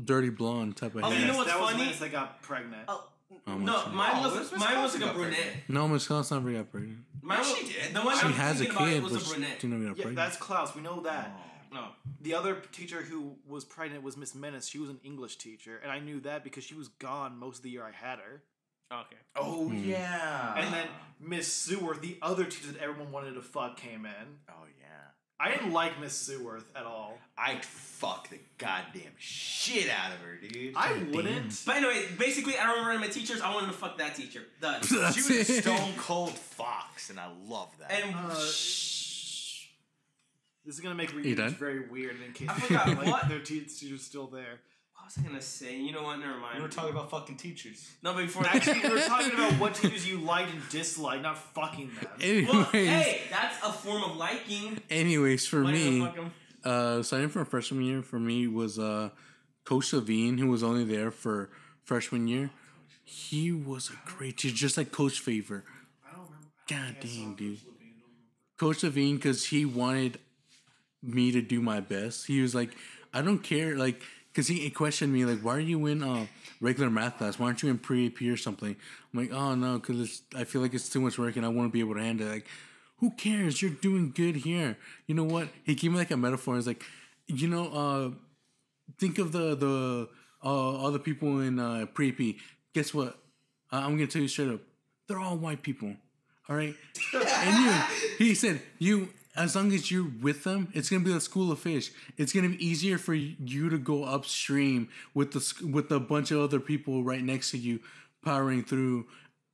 dirty blonde type of Oh, hair. you know what's that was funny? Menace that got pregnant. Oh, Oh, no, Miss- mine Oh, was Miss mine was Claus like a got brunette. pregnant. No, Miss Klaus never got pregnant. Mine Yeah, was, she did. The one She I'm has a thinking about kid, was but a brunette. she never got Yeah, pregnant. that's Klaus. We know that. No. The other teacher who was pregnant was Miss Menace. She was an English teacher, and I knew that because she was gone most of the year I had her. Okay. Oh Hmm. yeah. And then Miss Seworth, the other teacher that everyone wanted to fuck, came in. Oh yeah. I didn't like Miss Seworth at all. I'd fuck the goddamn shit out of her, dude. I wouldn't. But anyway, basically, I don't remember my teachers. I wanted to fuck that teacher. Done. That's She was a it. stone cold fox, and I love that. And This is gonna make You readings done? very weird in case I forgot like, what? their teacher's still there. what was I gonna say? You know what? Never mind. we were talking about fucking teachers. No, but before Actually, we were talking about what teachers you liked and disliked, not fucking them. Anyways, Well, hey, that's a form of liking. anyways, for Why do you me, fuck 'em? starting from freshman year, for me was Coach Levine, who was only there for freshman year. He was a great teacher, just like Coach Favor. I don't remember. God dang, dude. Coach Levine, because he wanted me to do my best. He was like, I don't care, like, because he questioned me, like, why are you in regular math class? Why aren't you in pre-AP or something? I'm like, oh, no, because I feel like it's too much work and I want to be able to handle it. Like, who cares? You're doing good here. You know what? He gave me, like, a metaphor. He's like, think of the other people in pre-AP. Guess what? I'm going to tell you straight up. They're all white people. All right? And he said, as long as you're with them, it's gonna be a school of fish. It's gonna be easier for you to go upstream with a bunch of other people right next to you, powering through,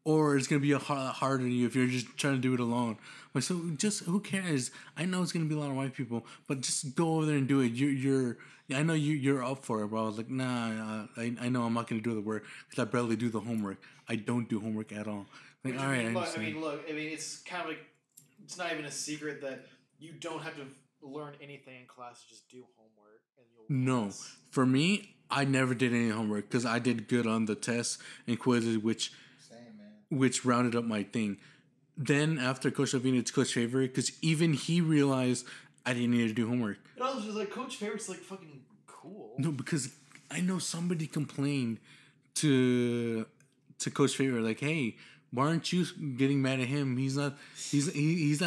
or it's gonna be a lot harder to you if you're just trying to do it alone. Like, so just who cares? I know it's gonna be a lot of white people, but just go over there and do it. I know you're up for it, bro. I was like, nah, I know I'm not gonna do the work because I barely do the homework. I don't do homework at all. Like, all right, look, it's kind of like, it's not even a secret that you don't have to learn anything in class. Just do homework and you'll. No, for me, I never did any homework because I did good on the tests and quizzes, which rounded up my thing. Then after Coach Levine, it's Coach Favorite because even he realized I didn't need to do homework. And I was just like, Coach Favorite's like fucking cool. No, because I know somebody complained to Coach Favorite, like, hey, why aren't you getting mad at him? He's not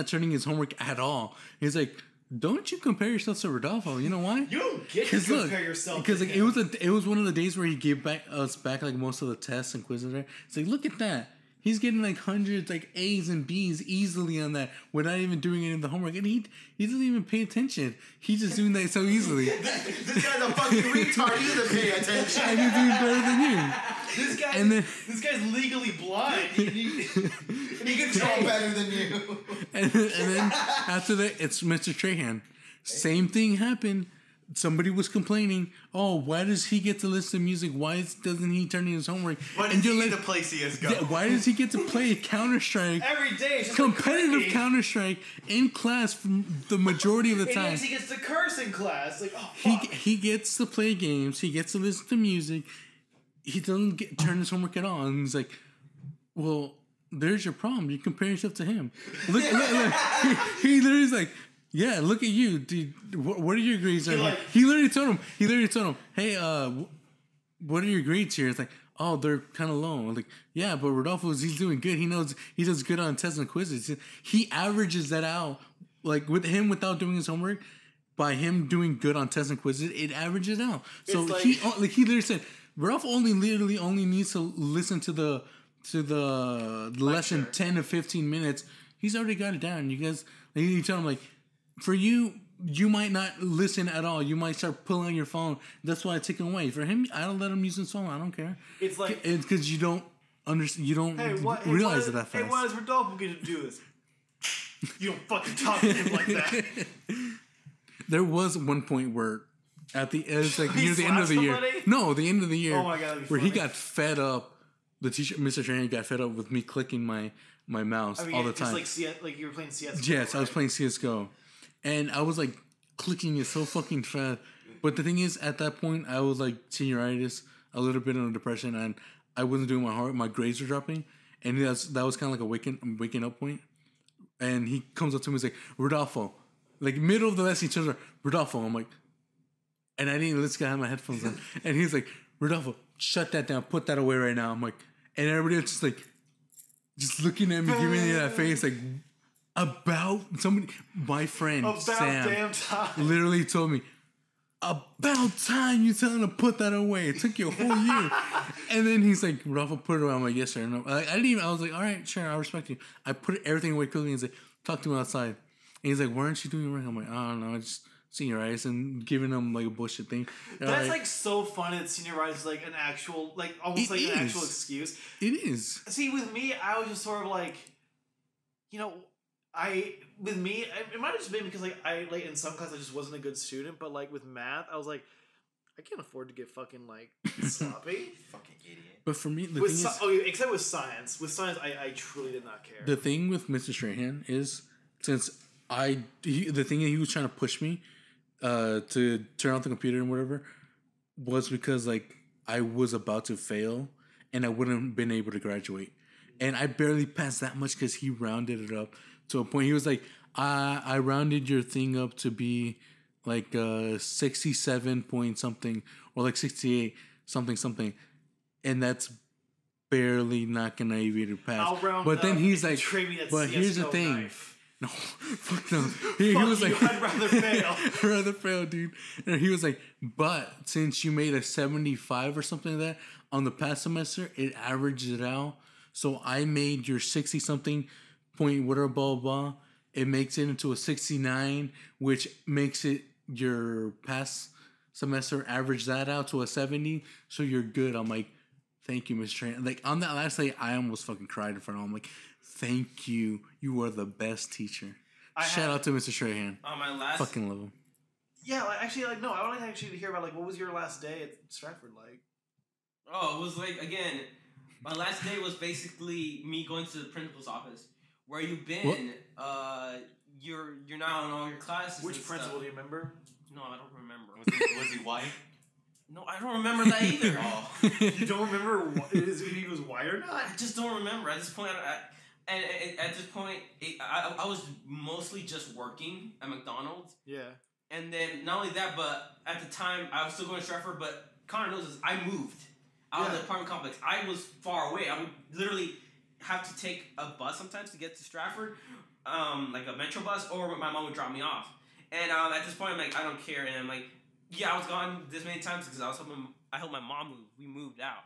turning his homework at all. He's like, don't you compare yourself to Rodolfo? You know why? You don't get to compare yourself. Because like, it was one of the days where he gave us back like most of the tests and quizzes. Right? It's like, look at that. He's getting like hundreds, like A's and B's easily on that without even doing any of the homework. And he doesn't even pay attention. He's just doing that so easily. This guy's a fucking retard. He doesn't pay attention. And he's doing better than you. This guy's legally blind. He can draw better than you. And then after that, it's Mr. Trahan. Same thing happened. Somebody was complaining, oh, why does he get to listen to music? Why doesn't he turn in his homework? Why does he get to play CSGO? Yeah, why does he get to play Counter-Strike? Every day. It's just competitive like Counter-Strike in class for the majority of the time. He gets to curse in class. Like, oh, fuck. He gets to play games. He gets to listen to music. He doesn't turn his homework at all. And he's like, well, there's your problem. You compare yourself to him. Look. He literally is like, yeah, look at you, dude. What are your grades? He literally told him, hey, what are your grades here? It's like, oh, they're kind of low. I'm like, yeah, but Rodolfo's, he's doing good. He knows he does good on tests and quizzes. He averages that out, like with him without doing his homework. By him doing good on tests and quizzes, it averages out. So like, he literally said, Rodolfo only needs to listen to the lesson 10 to 15 minutes. He's already got it down. You guys, you tell him like, for you might not listen at all. You might start pulling on your phone. That's why I take him away. For him, I don't let him use his phone. I don't care. It's like it's because you don't understand. You don't realize it that fast. Hey, why does Rodolfo get to do this? You don't fucking talk to him like that. There was one point where it's like near the end of the year. No, the end of the year. Oh my God, where he got fed up. The teacher, Mr. Trainer, got fed up with me clicking my mouse all the time. Just like you were playing CSGO. Yes, right? I was playing CSGO. And I was like clicking it so fucking fast. But the thing is, at that point, I was like senioritis, a little bit in a depression, and I wasn't doing my hard. My grades were dropping, and that was kind of like a waking up point. And he comes up to me and he's like, Rodolfo, like middle of the lesson, he turns around, Rodolfo. I'm like, and I didn't listen. I had my headphones on, and he's like, Rodolfo, shut that down, put that away right now. I'm like, and everybody else just like, just looking at me, giving me that face, like. About somebody, my friend Sam damn time. literally told me, about time you tell him to put that away. It took you a whole year. And then he's like, Rodolfo, put it away. I'm like, yes, sir. No. I was like, all right, sure, I respect you. I put everything away quickly and he's like, talk to him outside. And he's like, why aren't you doing your work? I'm like, I don't know, I just senioritis and giving him like a bullshit thing. That's like so funny that senioritis is like an actual, like almost like an actual excuse. It is. See, with me, I was just sort of like, you know, it might have just been because like in some class I just wasn't a good student, but like with math, I was like, I can't afford to get fucking like sloppy. Fucking idiot. But for me, except with science. With science, I truly did not care. The thing with Mr. Strahan is, since the thing that he was trying to push me to turn on the computer and whatever was because like I was about to fail and I wouldn't have been able to graduate, and I barely passed that much because he rounded it up to a point. He was like, I rounded your thing up to be like 67 point something or like 68 something, and that's barely not gonna be able to pass. I'll round but then he's like, but here's the thing. Knife. No, fuck no. He was like, I'd rather fail. I'd rather fail, dude. And he was like, but since you made a 75 or something like that on the past semester, it averages it out. So I made your 60 something point whatever blah blah, it makes it into a 69, which makes it your past semester average that out to a 70, so you're good. I'm like, thank you, Miss Trahan. Like, on that last day, I almost fucking cried in front of him. I'm like, thank you. You are the best teacher. Shout out to Mr. Trahan. On my last... Fucking love him. Yeah, no, I want to actually hear about, like, what was your last day at Stratford like? Oh, it was like, again, my last day was basically me going to the principal's office. Where you been? What? You're now in all your classes. Which principal do you remember? No, I don't remember. Was he white? No, I don't remember that either. Oh. You don't remember if he was white or not? I just don't remember. At this point, I was mostly just working at McDonald's. Yeah. And then, not only that, but at the time, I was still going to Stratford, but Connor knows this, I moved out of the apartment complex. I was far away. I would literally have to take a bus sometimes to get to Stratford, like a metro bus, or my mom would drop me off. And at this point, I'm like, I don't care. And I'm like, yeah, I was gone this many times because I helped my mom move. We moved out.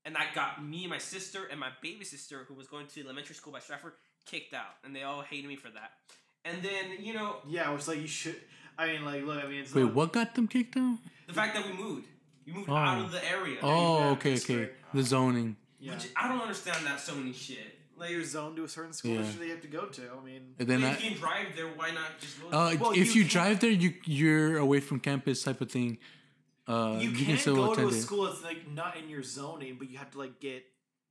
And that got me and my sister and my baby sister, who was going to elementary school by Stratford, kicked out. And they all hated me for that. And then, Yeah, it was like, you should... I mean, like, look, it's... Wait, what got them kicked out? The fact that we moved. You moved out of the area. Oh, okay. The zoning. Yeah. Which, I don't understand that zoning shit. Like, you're zoned to a certain school that you have to go to. I mean... And then if you can drive there, why not just go if you drive there, you're away from campus type of thing. You can still go to a school that's, like, not in your zoning, but you have to, like, get...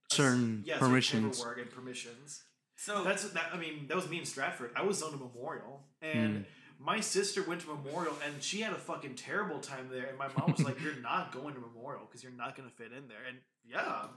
certain permissions. Paperwork and permissions. So... that was me in Stratford. I was zoned to Memorial, and... My sister went to Memorial, and she had a fucking terrible time there. And my mom was like, "You're not going to Memorial because you're not going to fit in there." And yeah, I'm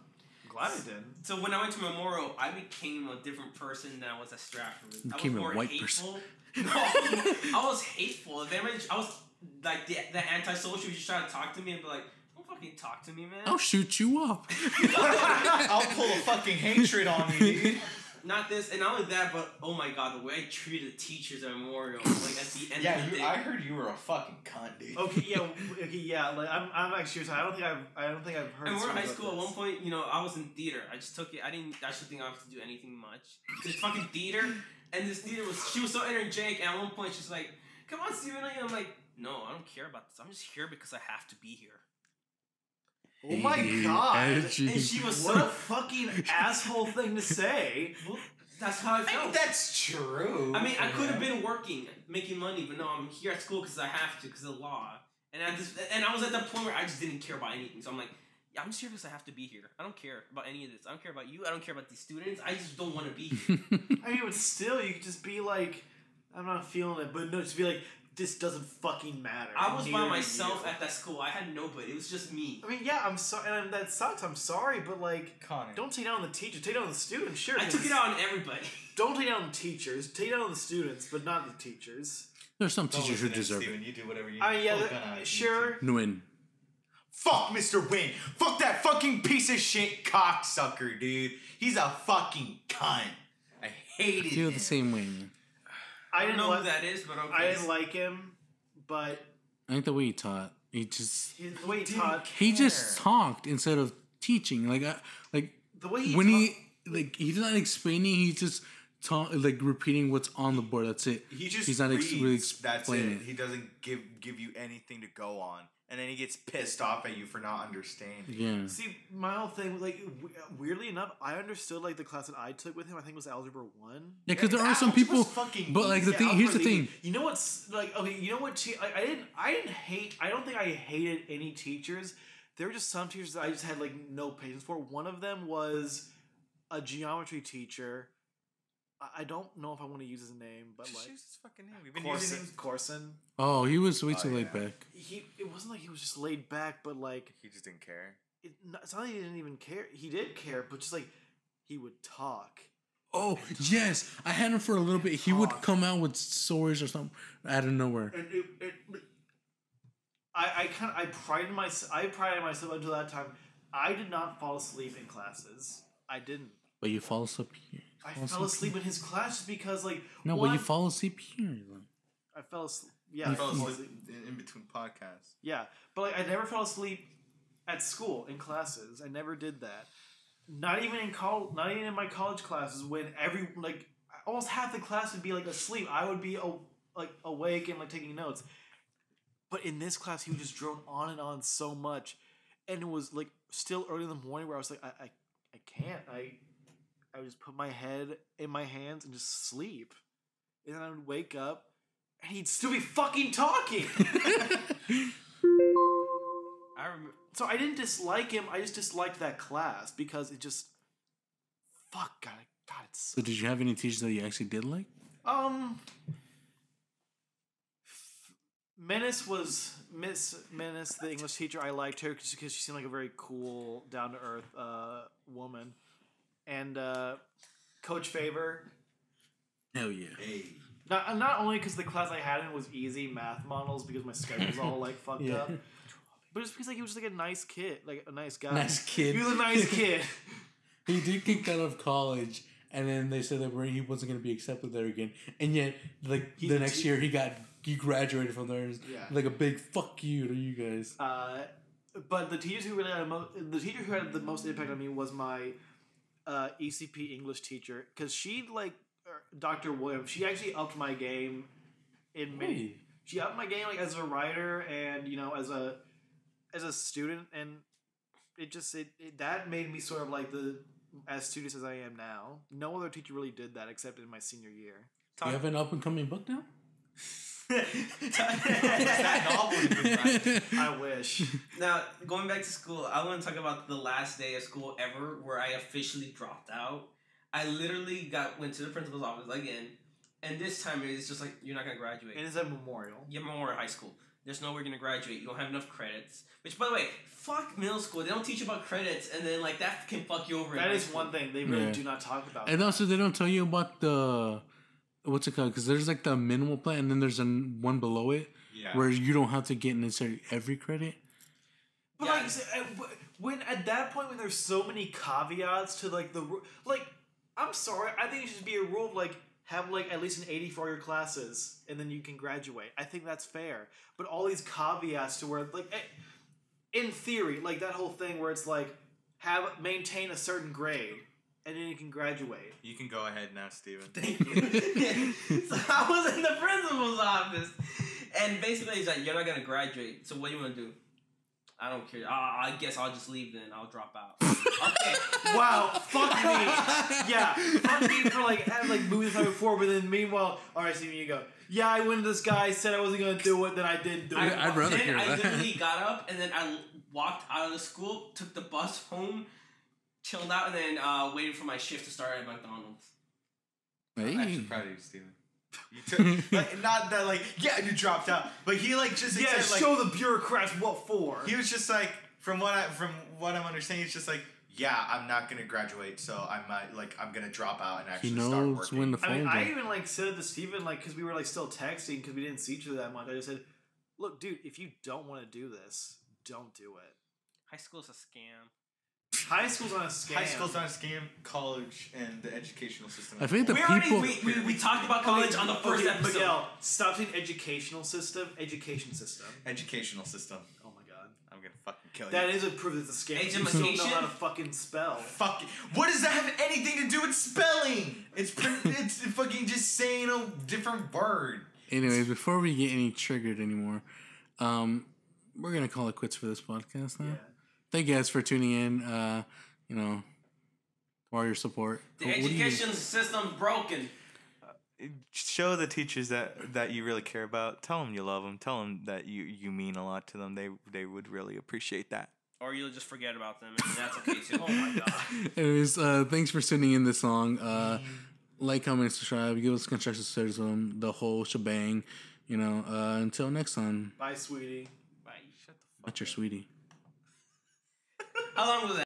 glad I did. So when I went to Memorial, I became a different person than I was at Stratford. You became a white person. No, I was hateful. I was like the antisocial. You just try to talk to me and be like, "Don't fucking talk to me, man." I'll shoot you up. I'll pull a fucking hatred on me, dude. Not this, and not only that, but oh my god, the way I treated teachers at Memorial, like at the end of the day. I heard you were a fucking cunt, dude. Okay, yeah. Like I'm actually serious. I don't think I've heard. And we're in high school. At one point, I was in theater. I just took it. I didn't actually think I was to do anything much. Just fucking theater, and this theater she was so energetic. And at one point, she's like, "Come on, Steven." And I'm like, "No, I don't care about this. I'm just here because I have to be here." Oh my god! And she was what a fucking asshole thing to say. Well, that's how I felt. I mean, that's true. I mean, I could have been working, making money, but no, I'm here at school because I have to, because of the law. And I was at that point where I just didn't care about anything. So I'm like, yeah, I'm just here because I have to be here. I don't care about any of this. I don't care about you. I don't care about these students. I just don't want to be here. I mean, but still, you could just be like, I'm not feeling it. But no, just be like, this doesn't fucking matter. I was by myself at that school. I had nobody. It was just me. I mean, yeah, I'm sorry, and that sucks. I'm sorry, but like, Connor, don't take down the teacher. Take down the students. Sure, I took it out on everybody. Don't take down the teachers. Take down the students, but not the teachers. There's some teachers who deserve Steven, it. you do whatever you sure. Win. Fuck Mr. Win. Fuck that fucking piece of shit cocksucker, dude. He's a fucking cunt. I hated him. Feel the same way, man. I don't know who that is, but okay. I didn't like him, but I think the way he taught, the way he taught, he just talked instead of teaching. Like the way he's not explaining. He's just repeating what's on the board. That's it. He's not reads, really that's explaining it. He doesn't give you anything to go on, and then he gets pissed off at you for not understanding. Yeah. See, my whole thing, like, weirdly enough, I understood like the class that I took with him. I think it was Algebra 1. Yeah, because there are some people. But like here's the thing. You know what's like? Okay, you know what? I didn't hate. I don't think I hated any teachers. There were just some teachers that I just had like no patience for. One of them was a geometry teacher. I don't know if I want to use his name, but just like use his fucking name. We've been using him. Corson. Oh, he was way too laid back. It wasn't like he was just laid back, but like he just didn't care. It's not like he didn't even care. He did care, but just like he would talk. Oh yes, I had him for a little bit. He would come out with stories or something out of nowhere. And I prided myself until that time. I did not fall asleep in classes. I didn't. But you fall asleep here. I fell asleep in his class just because, like, no, but you fall asleep here. I fell asleep. Yeah, I fell asleep in between podcasts. Yeah, but like, I never fell asleep at school in classes. I never did that. Not even in college. Not even in my college classes. When almost half the class would be like asleep. I would be like awake and like taking notes. But in this class, he would just drone on and on so much, and it was like still early in the morning where I was like, I can't. I would just put my head in my hands and just sleep, and then I would wake up, and he'd still be fucking talking. I remember. So I didn't dislike him. I just disliked that class because it just God, it's So did you have any teachers that you actually did like? Menace was Miss Menace, the English teacher. I liked her because she seemed like a very cool, down to earth woman. And Coach Favor. Hell yeah. Hey. Not only because the class I had in was easy math models because my schedule was all like fucked up, but it's because like he was just like a nice kid, like a nice guy. Nice kid. He was a nice kid. He did get out of college, and then they said that he wasn't going to be accepted there again. And yet, like the next year, he graduated from there. Like a big fuck you to you guys. But the teachers who really had the teacher who had the most impact on me was my ECP English teacher, because she Dr. Williams. She actually upped my game in many. She upped my game like as a writer and as a student, and that made me sort of like as studious as I am now. No other teacher really did that except in my senior year. You have an up and coming book now? I wish. Now, going back to school, I want to talk about the last day of school ever where I officially dropped out. I literally went to the principal's office again, and this time it's just like, you're not going to graduate. And it's at Memorial. Yeah, Memorial High School. There's no way you're going to graduate. You don't have enough credits. Which, by the way, fuck middle school. They don't teach you about credits, and then that can fuck you over. That is one thing they really do not talk about. And also, they don't tell you about the... What's it called? Because there's like the minimal plan, and then there's one below it where you don't have to get necessarily every credit. But when at that point, when there's so many caveats to I'm sorry, I think it should be a rule of have at least an 80 for all your classes, and then you can graduate. I think that's fair. But all these caveats to where in theory, that whole thing where it's maintain a certain grade. And then you can graduate. You can go ahead now, Steven. Thank you. So I was in the principal's office. And basically he's like, you're not going to graduate. So what do you want to do? I don't care. I guess I'll just leave then. I'll drop out. Okay. Wow. Fuck me. Yeah. Fuck me for having moved this time before. But then meanwhile, all right, Steven, you go. Yeah, I went to this guy, said I wasn't going to do it. Then I didn't do it. I'd rather hear that. I literally got up and then I walked out of the school, took the bus home, chilled out, and then waited for my shift to start at McDonald's. I'm actually proud of you, Steven. You took not that you dropped out, but he just said, show the bureaucrats what for. He was just from what I'm understanding, it's just I'm not gonna graduate, so I might I'm gonna drop out and actually start working. When the phone I even said it to Steven because we were still texting because we didn't see each other that much. I just said, look, dude, if you don't want to do this, don't do it. High school's a scam. High school's on a scam. High school's on a scam. College and the educational system. I think people... We talked about college on the first episode. Miguel, stop saying educational system. Education system. Educational system. Oh my god. I'm gonna fucking kill you. That is a proof it's a scam. Education? You don't know how to fucking spell. Fuck it. What does that have anything to do with spelling? It's fucking just saying a different word. Anyway, before we get any triggered anymore, we're gonna call it quits for this podcast now. Yeah. Thank you guys for tuning in. For your support. The education system's broken. Show the teachers that you really care about. Tell them you love them. Tell them that you mean a lot to them. They would really appreciate that. Or you'll just forget about them, and that's okay too. Oh my god. Anyways, thanks for sending in this song. Like, comment, subscribe. Give us constructive criticism. The whole shebang. Until next time. Bye, sweetie. Bye. Shut the fuck That's your sweetie. How long was that?